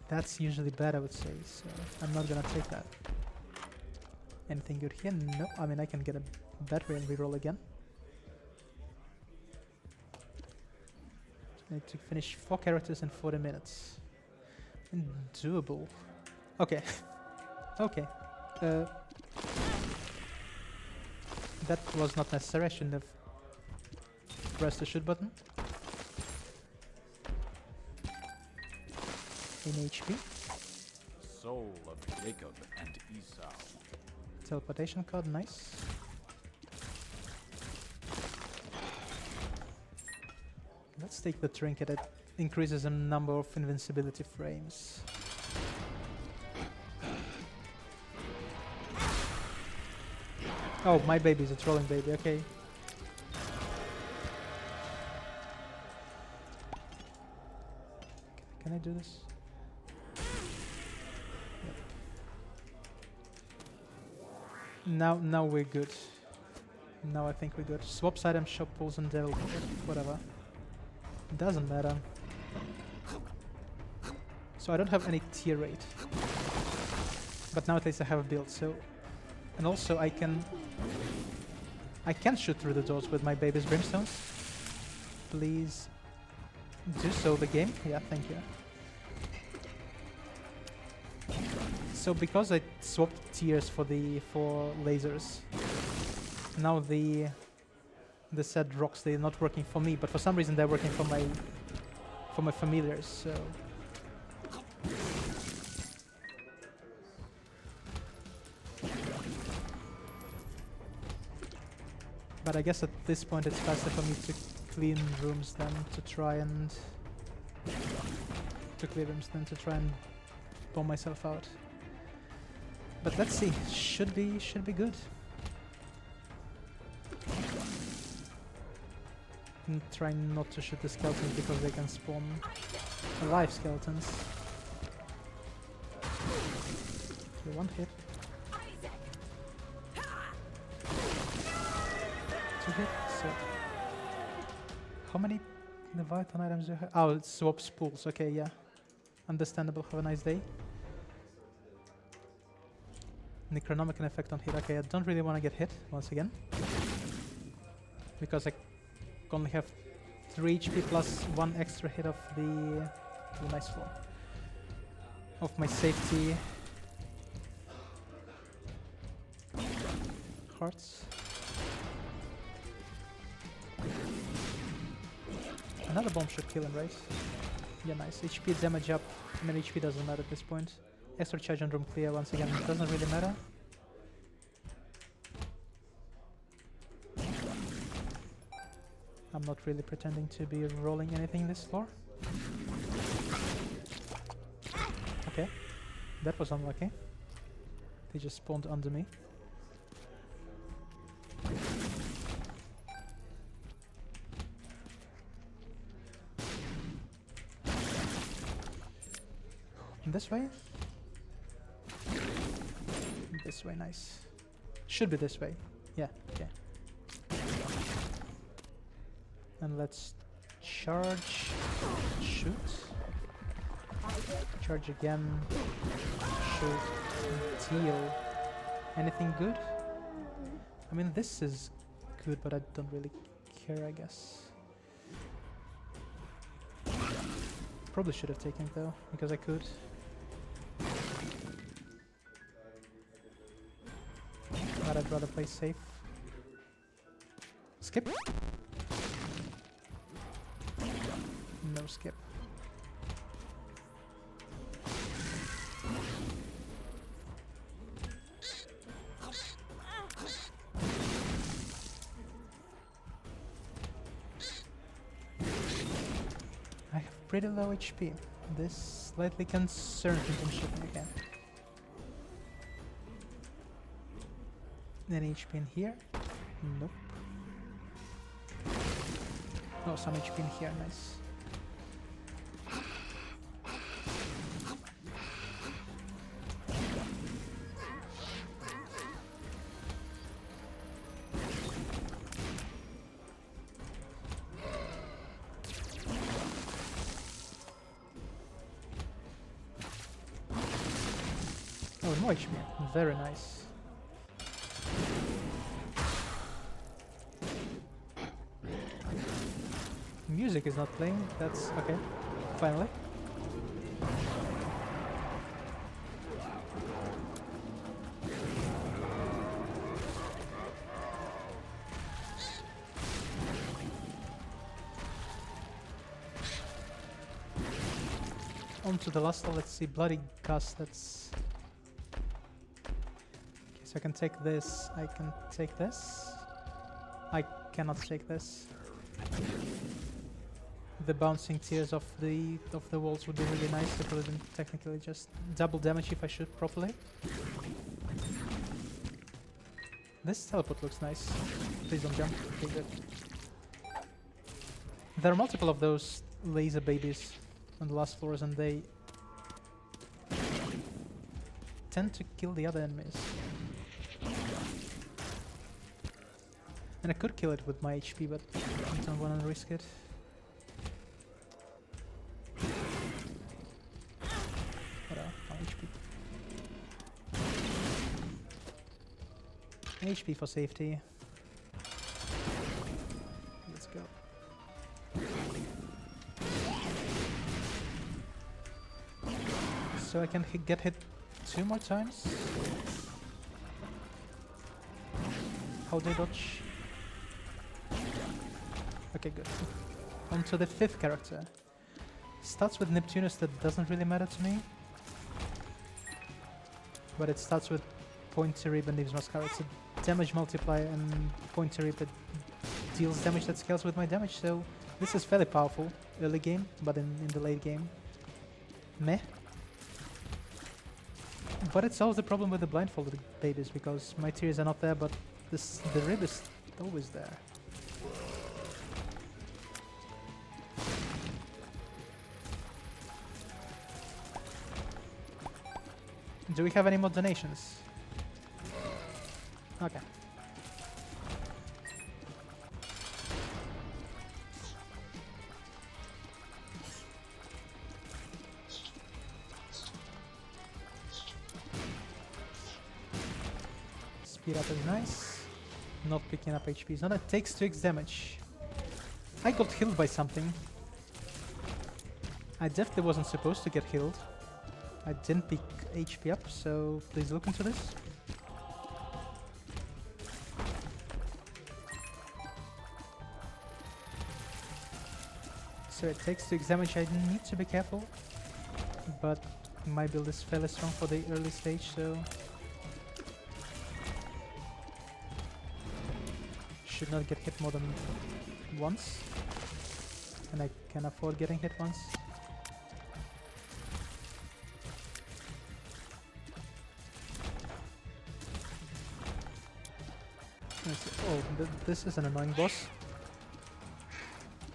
that's usually bad, I would say. So I'm not gonna take that. Anything good here? No. I mean, I can get a battery and reroll again. Need to finish 4 characters in 40 minutes. Doable. Okay. Okay. That was not necessary. I shouldn't have press the shoot button. In HP. Soul of Jacob and Esau. Teleportation card, nice. Let's take the trinket. It increases the number of invincibility frames. Oh, my baby is a trolling baby, okay. Can I do this? Yep. Now we're good. Now I think we're good. Swaps item, shop pulls and devil, whatever. Doesn't matter. So I don't have any tier rate. But now at least I have a build, so And also I can shoot through the doors with my baby's brimstones. Please do so, the game. Yeah, thank you. So because I swapped tiers for lasers, now the said rocks, they're not working for me, but for some reason they're working for my familiars. So but I guess at this point it's faster for me to clean rooms than to try and bomb myself out. But let's see. Should be good. And try not to shoot the skeletons because they can spawn alive skeletons. Okay, one hit. Two hit. So how many Leviathan items do you have? Oh, it swaps pools. Okay, yeah. Understandable. Have a nice day. Necronomicon effect on hit. Okay, I don't really want to get hit once again. Because I only have 3 HP plus 1 extra hit of the nice floor. Of my safety. Hearts. Another bomb should kill him, right? Yeah, nice. HP damage up. I mean, HP doesn't matter at this point. Extra charge on room clear once again. Doesn't really matter. I'm not really pretending to be rolling anything this floor. Okay. That was unlucky. They just spawned under me. This way? This way, nice. Should be this way. Yeah, okay. And let's charge, shoot, charge again, shoot, deal. Anything good? I mean, this is good, but I don't really care, I guess. Probably should have taken it though, because I could. But I'd rather play safe. Skip? No skip. I have pretty low HP. This slightly concerns me from shooting again. Any HP in here? Nope. Oh, some HP in here, nice. Oh, more HP. Very nice. Music is not playing. That's okay. Finally. On to the last one. Let's see. Bloody Gust. That's... Okay, so I can take this. I can take this. I cannot take this. The bouncing tears off the walls would be really nice. It would have been technically just double damage if I shoot properly. This teleport looks nice. Please don't jump. Okay, good. There are multiple of those laser babies on the last floors, and they tend to kill the other enemies. And I could kill it with my HP, but I don't want to risk it. What else? My HP. HP for safety. Let's go. So I can get hit 2 more times. How do I dodge? Okay, good. On to the 5th character. Starts with Neptunus, that doesn't really matter to me. But it starts with Pointy Rib and Leaves Mascara. It's a damage multiplier, and Pointy Rib, it deals damage that scales with my damage, so this is fairly powerful early game, but in the late game, meh. But it solves the problem with the blindfolded babies, because my tears are not there, but the rib is always there. Do we have any more donations? Okay. Speed up is nice. Not picking up HP. So that takes 2x damage. I got healed by something. I definitely wasn't supposed to get healed. I didn't pick HP up, so please look into this. So it takes 2x damage. I need to be careful, but my build is fairly strong for the early stage, so should not get hit more than once, and I can afford getting hit once. Oh, this is an annoying boss.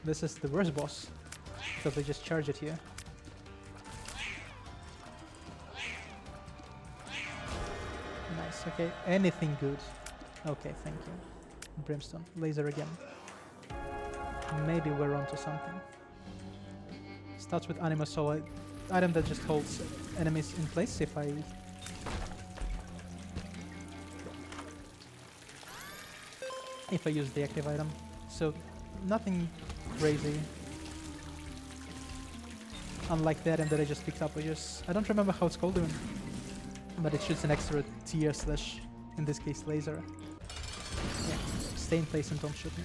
This is the worst boss, because they just charge it here. Nice, okay. Anything good. Okay, thank you. Brimstone. Laser again. Maybe we're onto something. Starts with Anima Soul, item that just holds enemies in place if I... use the active item. So, nothing crazy. Unlike the item that I just picked up, I don't remember how it's called even. But it shoots an extra tier slash, in this case, laser. Yeah, stay in place and don't shoot me.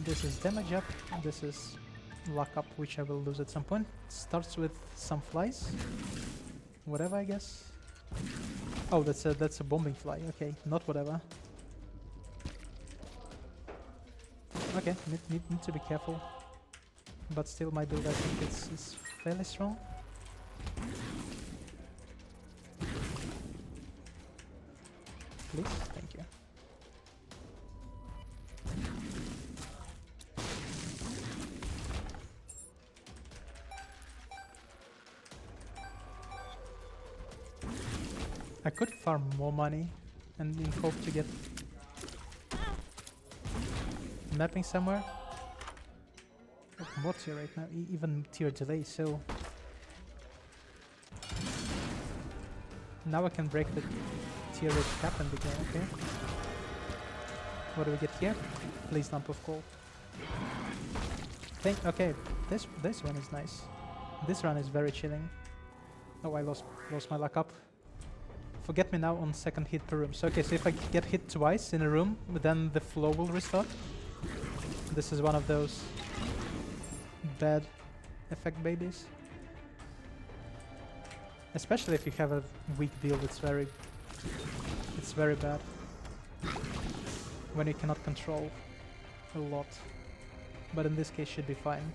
This is damage up, this is luck up, which I will lose at some point. Starts with some flies. Whatever, I guess. Oh, that's a bombing fly. Okay, not whatever. Okay, need to be careful. But still, my build, I think it's fairly strong. Please, thank you. I could farm more money and in hope to get mapping somewhere. Oh, more tier right now, even tier delay, so now I can break the tier rate cap and begin. Okay. What do we get here? Please lump of coal. Okay, this one is nice. This run is very chilling. Oh, I lost my luck up. Forget me now on second hit per room. So okay, so if I get hit twice in a room, then the flow will restart. This is one of those bad effect babies. Especially if you have a weak build, it's very bad. When you cannot control a lot. But in this case should be fine.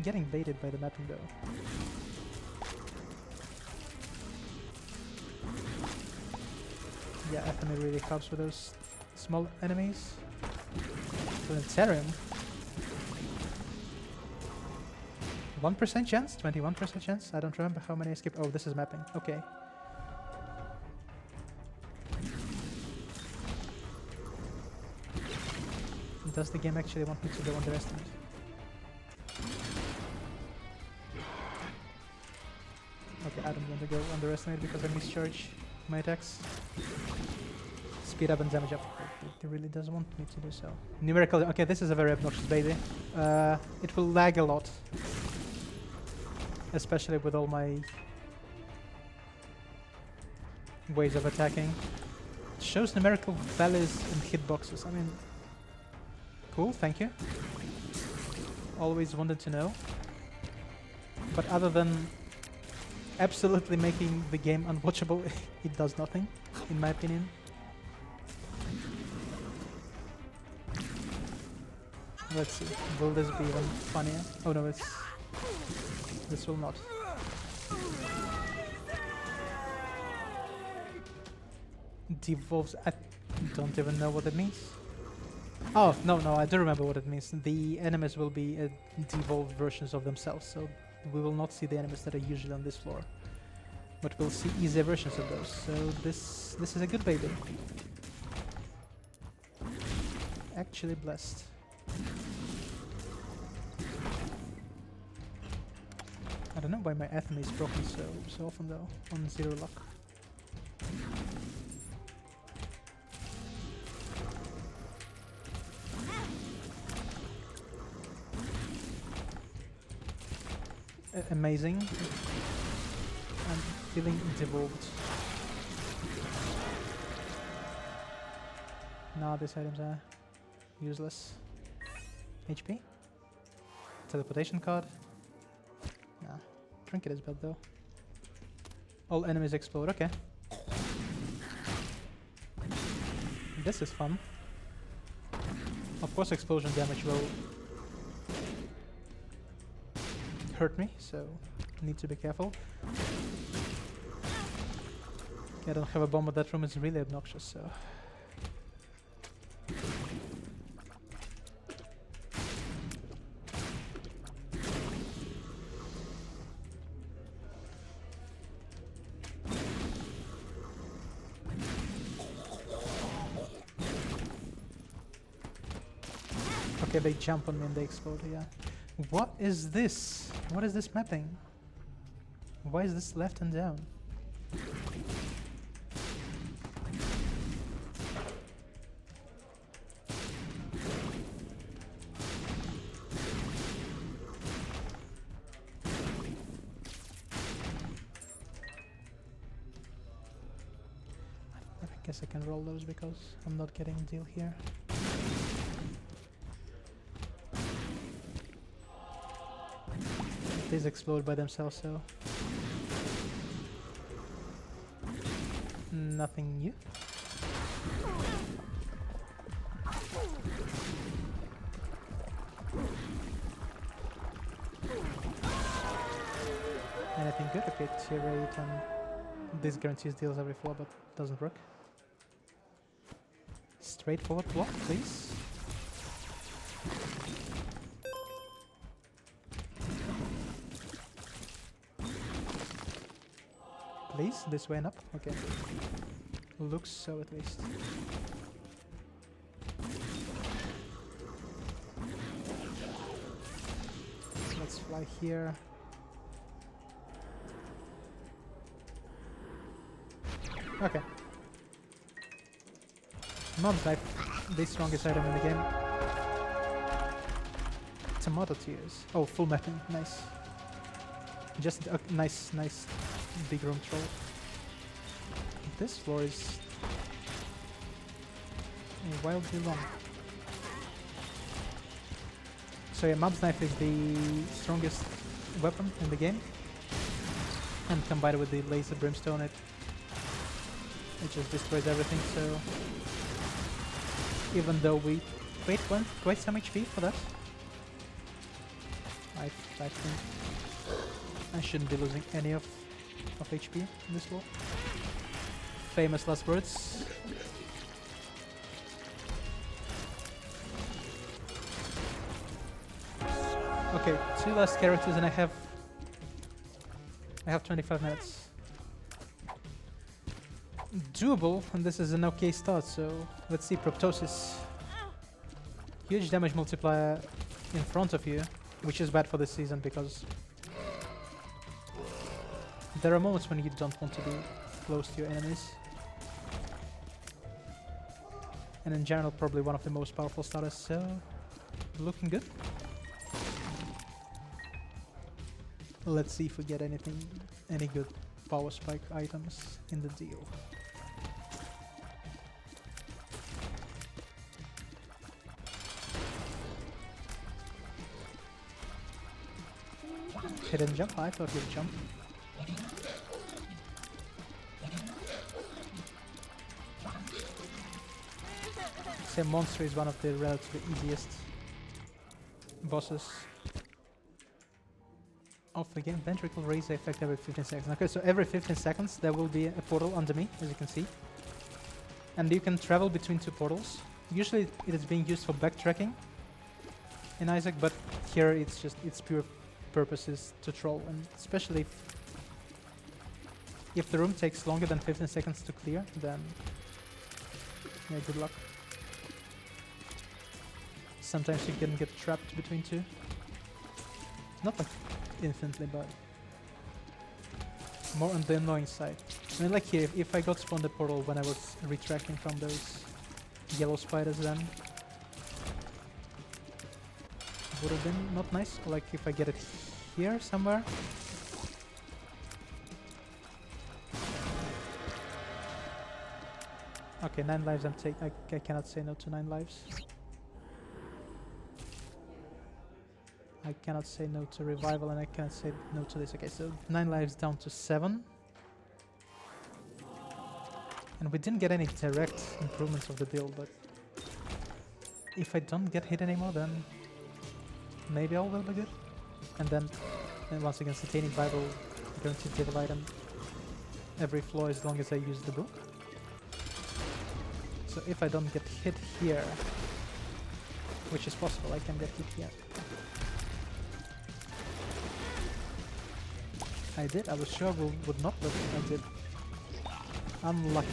Getting baited by the mapping though. Yeah, FMA really helps with those small enemies. Planetarium. 1% chance? 21% chance? I don't remember how many I skipped. Oh, this is mapping. Okay. Does the game actually want me to go underestimate? Okay, I don't want to go underestimate because I mischarge. my attacks. Speed up and damage up. It really doesn't want me to do so. Numerical. Okay, this is a very obnoxious baby. It will lag a lot, especially with all my ways of attacking. It shows numerical values in hitboxes. I mean, cool. Thank you. Always wanted to know. But other than absolutely making the game unwatchable, it does nothing, in my opinion. Let's see. Will this be even funnier? Oh no, this will not. Devolves. I don't even know what it means. Oh, no, I do remember what it means. The enemies will be devolved versions of themselves, so we will not see the enemies that are usually on this floor. But we'll see easier versions of those, so this is a good baby. Actually blessed. I don't know why my Athame is broken so often though, on 0 luck. Amazing. I'm feeling devolved. Nah, these items are useless. HP? Teleportation card? Nah. Trinket is bad though. All enemies explode, okay. This is fun. Of course explosion damage will hurt me, so need to be careful. I don't have a bomb, but that room is really obnoxious, so... Okay, they jump on me and they explode, yeah. What is this? What is this mapping? Why is this left and down? I guess I can roll those because I'm not getting a deal here. These explode by themselves, so nothing new. Anything good? Okay, tier 8 and this guarantees deals every floor, but doesn't work. Straightforward block, please. Please, this way and up. Okay. Looks so at least. So let's fly here. Okay. Mom's knife, the strongest item in the game. Tomato tears. Oh, full mapping. Nice. Just a nice big room troll. This floor is wildly long. So yeah, Mom's knife is the strongest weapon in the game. And combined with the laser brimstone, it just destroys everything, so... Even though we paid quite some HP for that, I think I shouldn't be losing any of HP in this war. Famous last words. Okay, 2 last characters and I have 25 minutes. Doable, and this is an okay start, so let's see. Proptosis. Huge damage multiplier in front of you, which is bad for this season because there are moments when you don't want to be close to your enemies. And in general, probably one of the most powerful starters, so looking good. Let's see if we get any good power spike items in the deal. Hidden jump? I thought he'd jump. Say monster is one of the relatively easiest bosses of the game. Ventricle raise the effect every 15 seconds. Okay, so every 15 seconds there will be a portal under me, as you can see. And you can travel between two portals. Usually it is being used for backtracking in Isaac, but here it's just its pure purpose is to troll, and especially if the room takes longer than 15 seconds to clear, then yeah, good luck. Sometimes you can get trapped between two. Not like infinitely, but more on the annoying side. I mean, like here, if I got spawned the portal when I was retracting from those yellow spiders, then would have been not nice. Or like if I get it here somewhere. Okay, 9 lives. I cannot say no to 9 lives. I cannot say no to revival, and I cannot say no to this. Okay, so 9 lives down to 7. And we didn't get any direct improvements of the build, but if I don't get hit anymore, then maybe all will be good. And then once again, Satanic Bible, guaranteed devil item every floor as long as I use the book. So if I don't get hit here, which is possible, I can get hit here. I did. I was sure we would not, but I did. Unlucky.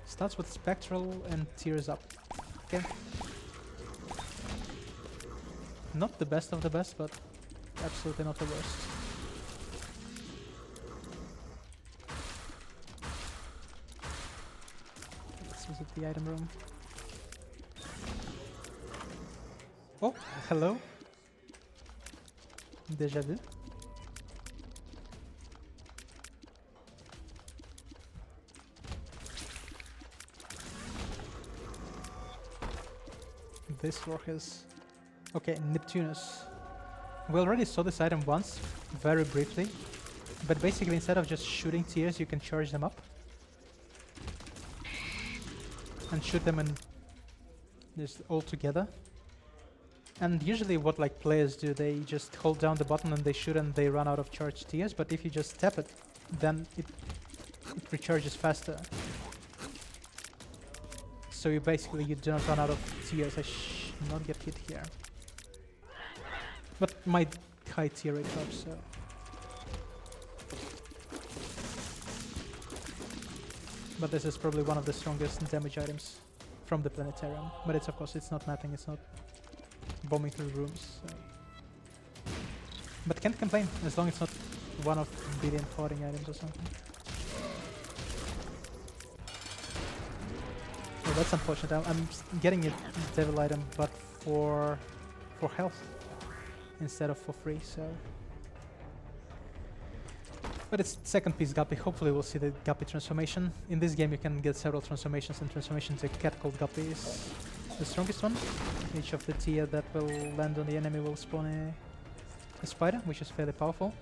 Starts with Spectral and tears up. Okay. Not the best of the best, but absolutely not the worst. Let's visit the item room. Oh, hello. Déjà vu. This floor has... Okay, Neptunus. We already saw this item once, very briefly. But basically, instead of just shooting tears, you can charge them up. And shoot them in just all together. And usually what like players do, they just hold down the button and they shoot and they run out of charged tears. But if you just tap it, then it recharges faster. So you basically you do not run out of tears. I should not get hit here. But my high tier rate helps, so. But this is probably one of the strongest damage items from the planetarium. But it's of course it's not mapping, it's not bombing through rooms. So. But can't complain as long as it's not one of billion floating items or something. Oh, that's unfortunate. I'm getting a devil item, but for health instead of for free. So. But it's second piece Guppy. Hopefully we'll see the Guppy transformation. In this game you can get several transformations, and transformation to cat called Guppy is the strongest one. Each of the tier that will land on the enemy will spawn a spider, which is fairly powerful.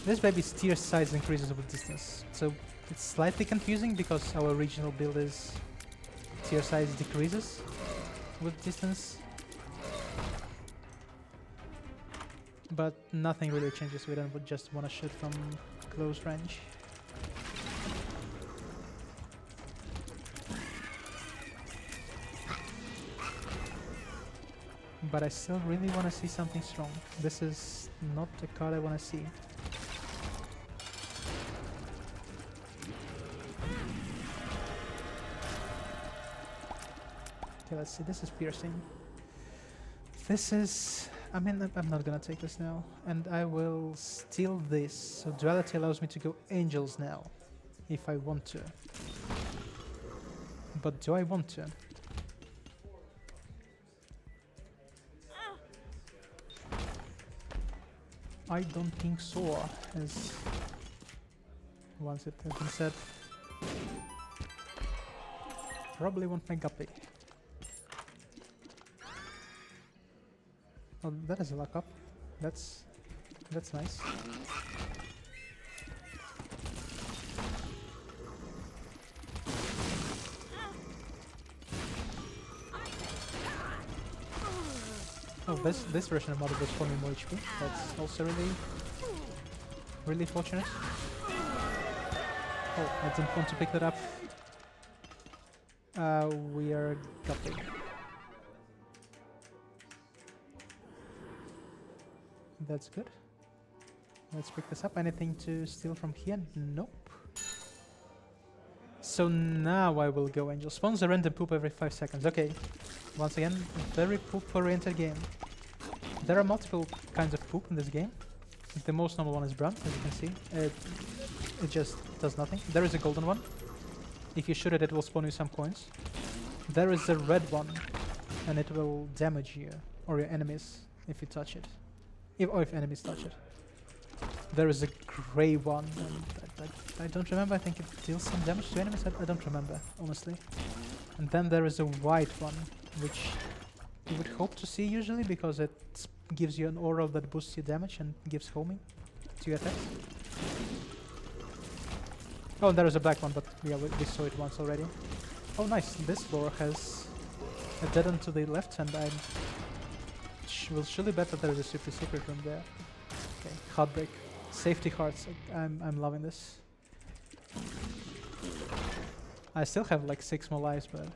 This baby's tier size increases with distance, so it's slightly confusing because our original build is tier size decreases with distance. But nothing really changes. We don't just want to shoot from close range. But I still really want to see something strong. This is not the card I want to see. Okay, let's see. This is piercing. This is... I mean, I'm not gonna take this now. And I will steal this. So duality allows me to go angels now, if I want to. But do I want to? I don't think so, as once it has been said. Probably won't make Guppy. Oh, that is a luck up. That's nice. Oh, this version of Mother was spawning more HP. That's also really fortunate. Oh, I didn't want to pick that up. We are Guppy. That's good. Let's pick this up. Anything to steal from here? Nope. So now I will go Angel. Spawns a random poop every 5 seconds. Okay. Once again, very poop-oriented game. There are multiple kinds of poop in this game. The most normal one is brown, as you can see. It just does nothing. There is a golden one. If you shoot it, it will spawn you some coins. There is a red one, and it will damage you or your enemies if you touch it. If enemies touch it. There is a grey one, and I don't remember. I think it deals some damage to enemies. I don't remember, honestly. And then there is a white one, which you would hope to see usually because it gives you an aura that boosts your damage and gives homing to your attacks. Oh, and there is a black one, but yeah, we saw it once already. Oh, nice. This floor has a dead end to the left, and I will surely bet that there is a super secret room there. Okay, Heartbreak. Safety hearts. I'm loving this. I still have like 6 more lives, but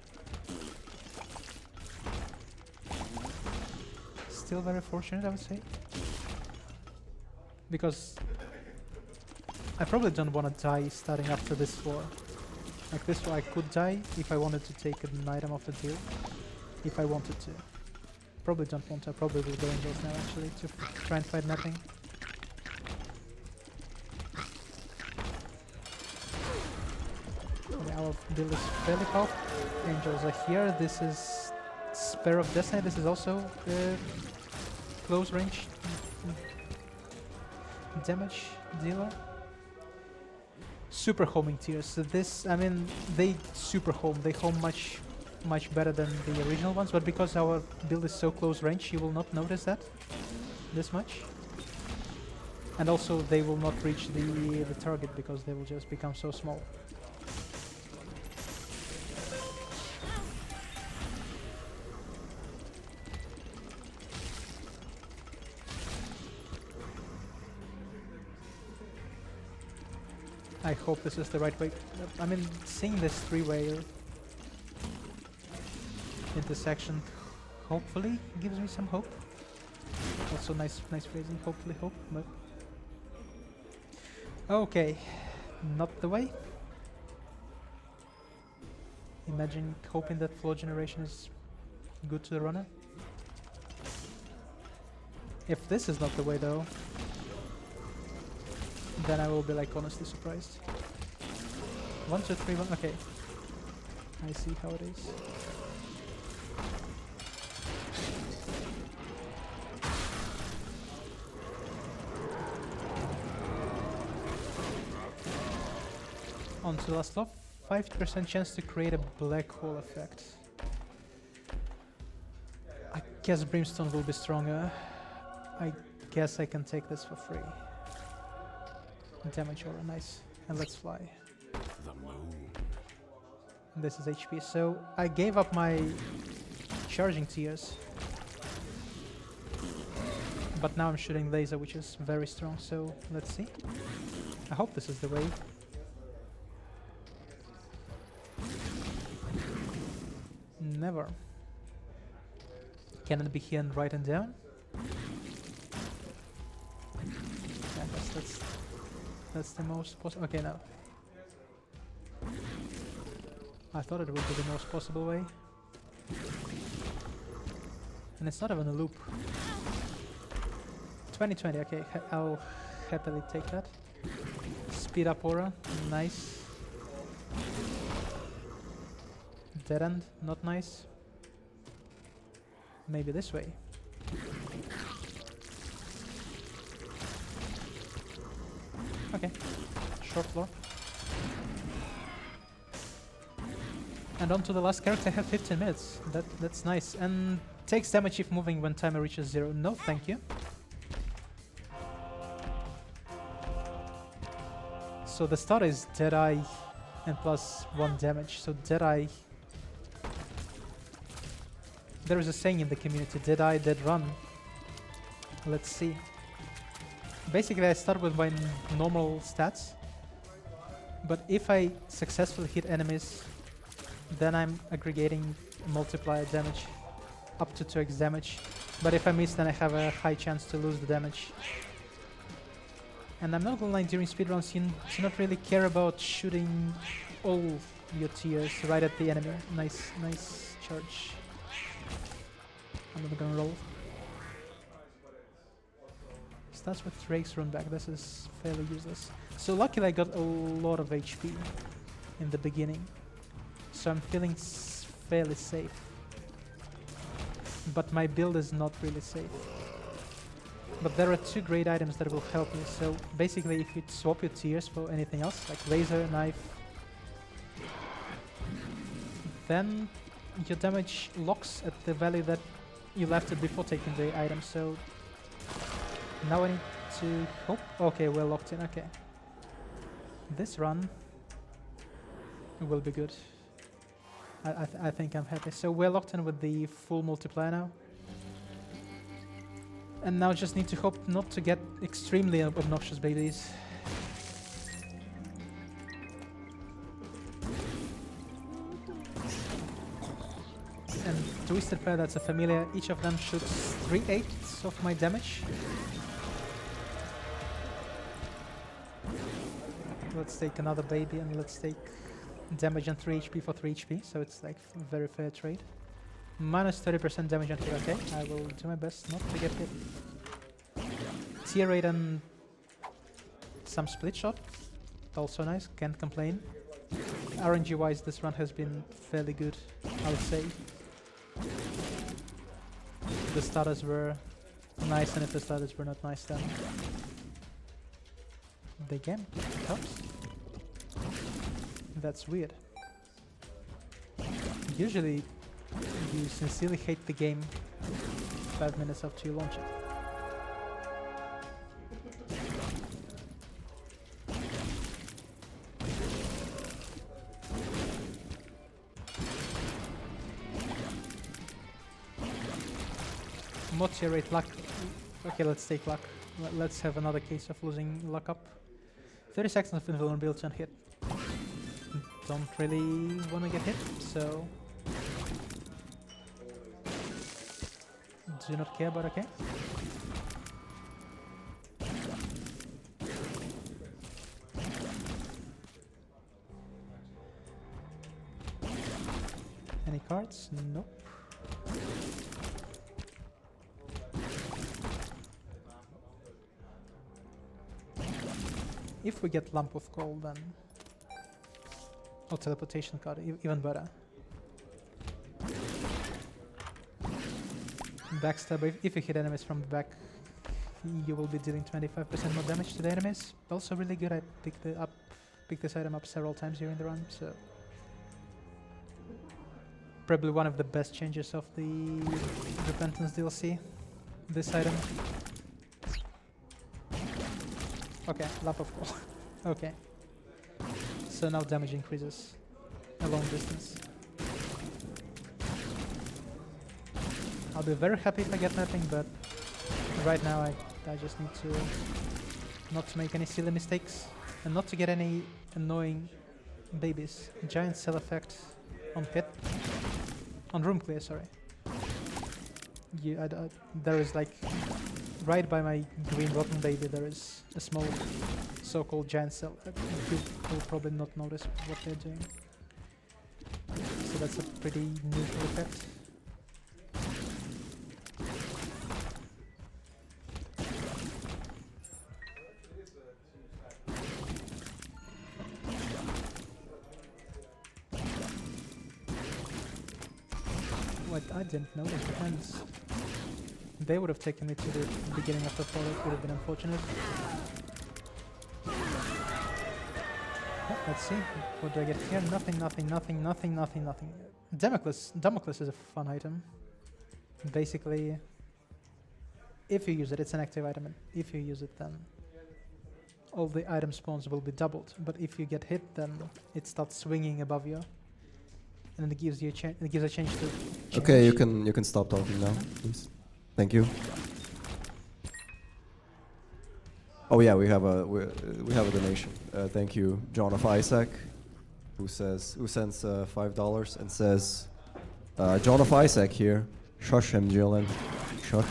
still very fortunate, I would say. Because I probably don't want to die starting after this floor. Like this floor I could die if I wanted to take an item off the deal. If I wanted to. Probably don't want to. I probably will go Angels now actually to try and fight nothing. Okay, our build is fairly powerful. Angels are here. This is Spear of Destiny. This is also close range damage dealer. Super homing tiers. So this, I mean, they super home. They home much better than the original ones, but because our build is so close range, you will not notice that this much. And also, they will not reach the target because they will just become so small. I hope this is the right way. I mean, seeing this three-way intersection hopefully gives me some hope. Also nice phrasing, hopefully hope, but okay, not the way. Imagine hoping that floor generation is good to the runner. If this is not the way though, then I will be like honestly surprised. 1, 2, 3, 1. Okay, I see how it is. On to the last flop. 50% chance to create a black hole effect. I guess Brimstone will be stronger. I guess I can take this for free. Damage aura, nice. And let's fly. The moon. This is HP, so I gave up my charging tiers. But now I'm shooting laser, which is very strong, so let's see. I hope this is the way. Never. Can it be here and right and down? Yeah, that's the most possible. Okay, now. I thought it would be the most possible way. And it's not even a loop. 2020, okay, I'll happily take that. Speed up aura, nice. Dead end, not nice. Maybe this way. Okay, short floor. And on to the last character, I have 15 minutes. That's nice. And takes damage if moving when timer reaches 0. No, thank you. So the start is Deadeye and plus 1 damage. So Deadeye... There is a saying in the community, Deadeye, Dead Run. Let's see. Basically, I start with my normal stats. But if I successfully hit enemies, then I'm aggregating multiplier damage up to 2x damage. But if I miss, then I have a high chance to lose the damage. And I'm not gonna lie, during speedruns you do not really care about shooting all your tiers right at the enemy. Nice charge. I'm not gonna roll. Starts with Drake's run back. This is fairly useless. So luckily I got a lot of HP in the beginning. So I'm feeling fairly safe. But my build is not really safe. But there are 2 great items that will help you. So basically if you swap your tiers for anything else, like laser, knife, then your damage locks at the value that you left it before taking the item. So now I need to hope. Okay, we're locked in. Okay. This run will be good. I think I'm happy. So we're locked in with the full multiplier now. And now just need to hope not to get extremely obnoxious babies. And Twisted Prayer, that's a familiar. Each of them shoots 3/8 of my damage. Let's take another baby and let's take damage and 3 HP for 3 HP. So it's like very fair trade. Minus 30% damage on here. Okay, I will do my best not to get hit. Tier 8 and some split shot. Also nice, can't complain. RNG wise, this run has been fairly good, I would say. The starters were nice, and if the starters were not nice, then the game helps. That's weird. Usually you sincerely hate the game 5 minutes after you launch it. Motivate luck. Okay, let's take luck. Let's have another case of losing luck up. 30 seconds of invulnerability on hit. Don't really want to get hit, so do not care, but okay. Any cards? Nope. If we get Lump of Coal, then... or Teleportation card, even better. Backstab, if you hit enemies from the back, you will be dealing 25% more damage to the enemies. Also really good, I picked this item up several times during the run, so... Probably one of the best changes of the Repentance DLC, this item. Okay, Lump of Coal. Okay. So now damage increases a long distance. I'll be very happy if I get nothing, but right now I just need to not to make any silly mistakes and not to get any annoying babies. Giant cell effect on pit. On room clear, sorry. There is like right by my green rotten baby there is a small so-called giant cell. You will probably not notice what they're doing. So that's a pretty neutral effect. What I didn't know was depends. They would have taken me to the beginning of the fall. It would have been unfortunate. Oh, let's see. What do I get here? Nothing, nothing, nothing, nothing, nothing, nothing. Damocles is a fun item. Basically, if you use it, it's an active item, and if you use it, then all the item spawns will be doubled. But if you get hit, then it starts swinging above you, and then it gives you a chance to. Okay, you change. can stop talking now, please. Thank you. Oh yeah, we have a donation. Thank you, John of Isaac, who sends $5 and says, John of Isaac here. Shush him, Jillian. Shush.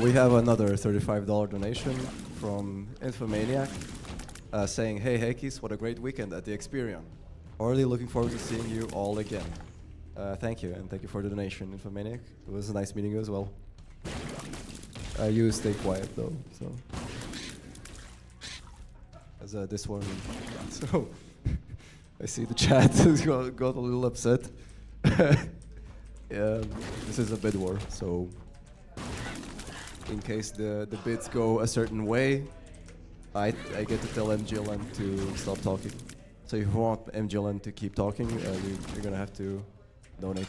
We have another $35 donation from Infomaniac saying, hey Hekis, what a great weekend at the Experion. Already looking forward to seeing you all again. Thank you, and thank you for the donation, Infomaniac. It was nice meeting you as well. You stay quiet though, so. As this one, so I see the chat has got a little upset. Yeah, this is a bid war, so in case the bids go a certain way, I get to tell MGLN to stop talking. So if you want MGLN to keep talking, you're gonna have to donate.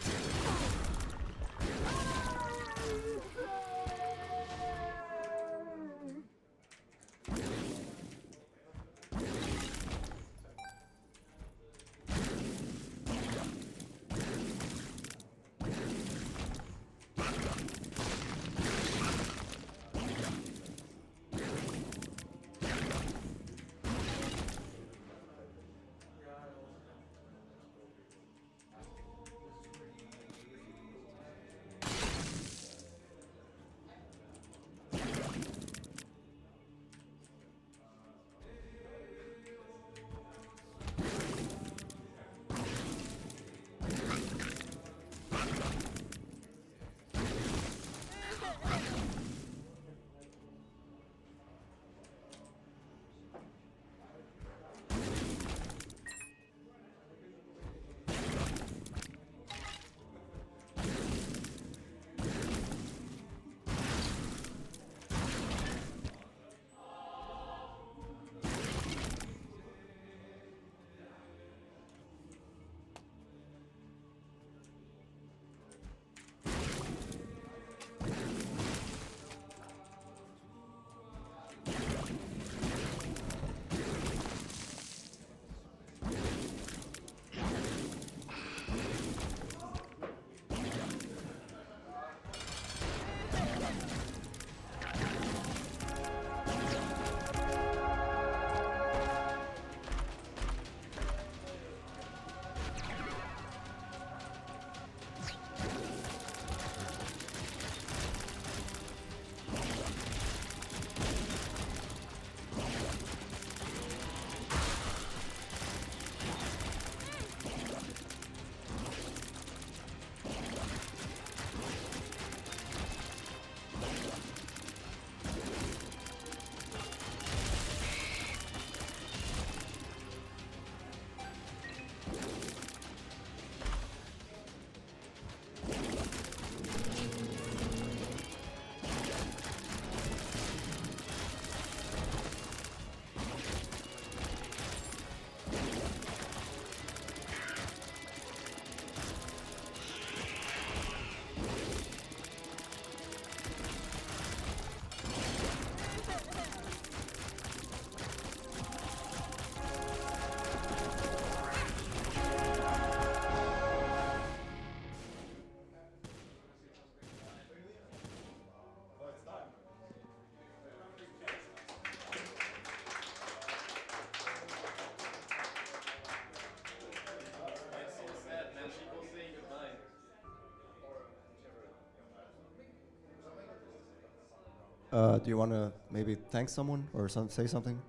Do you want to maybe thank someone or say something?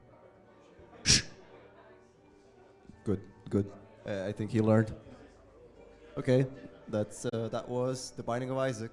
Good, good. I think he learned. Okay, that was The Binding of Isaac.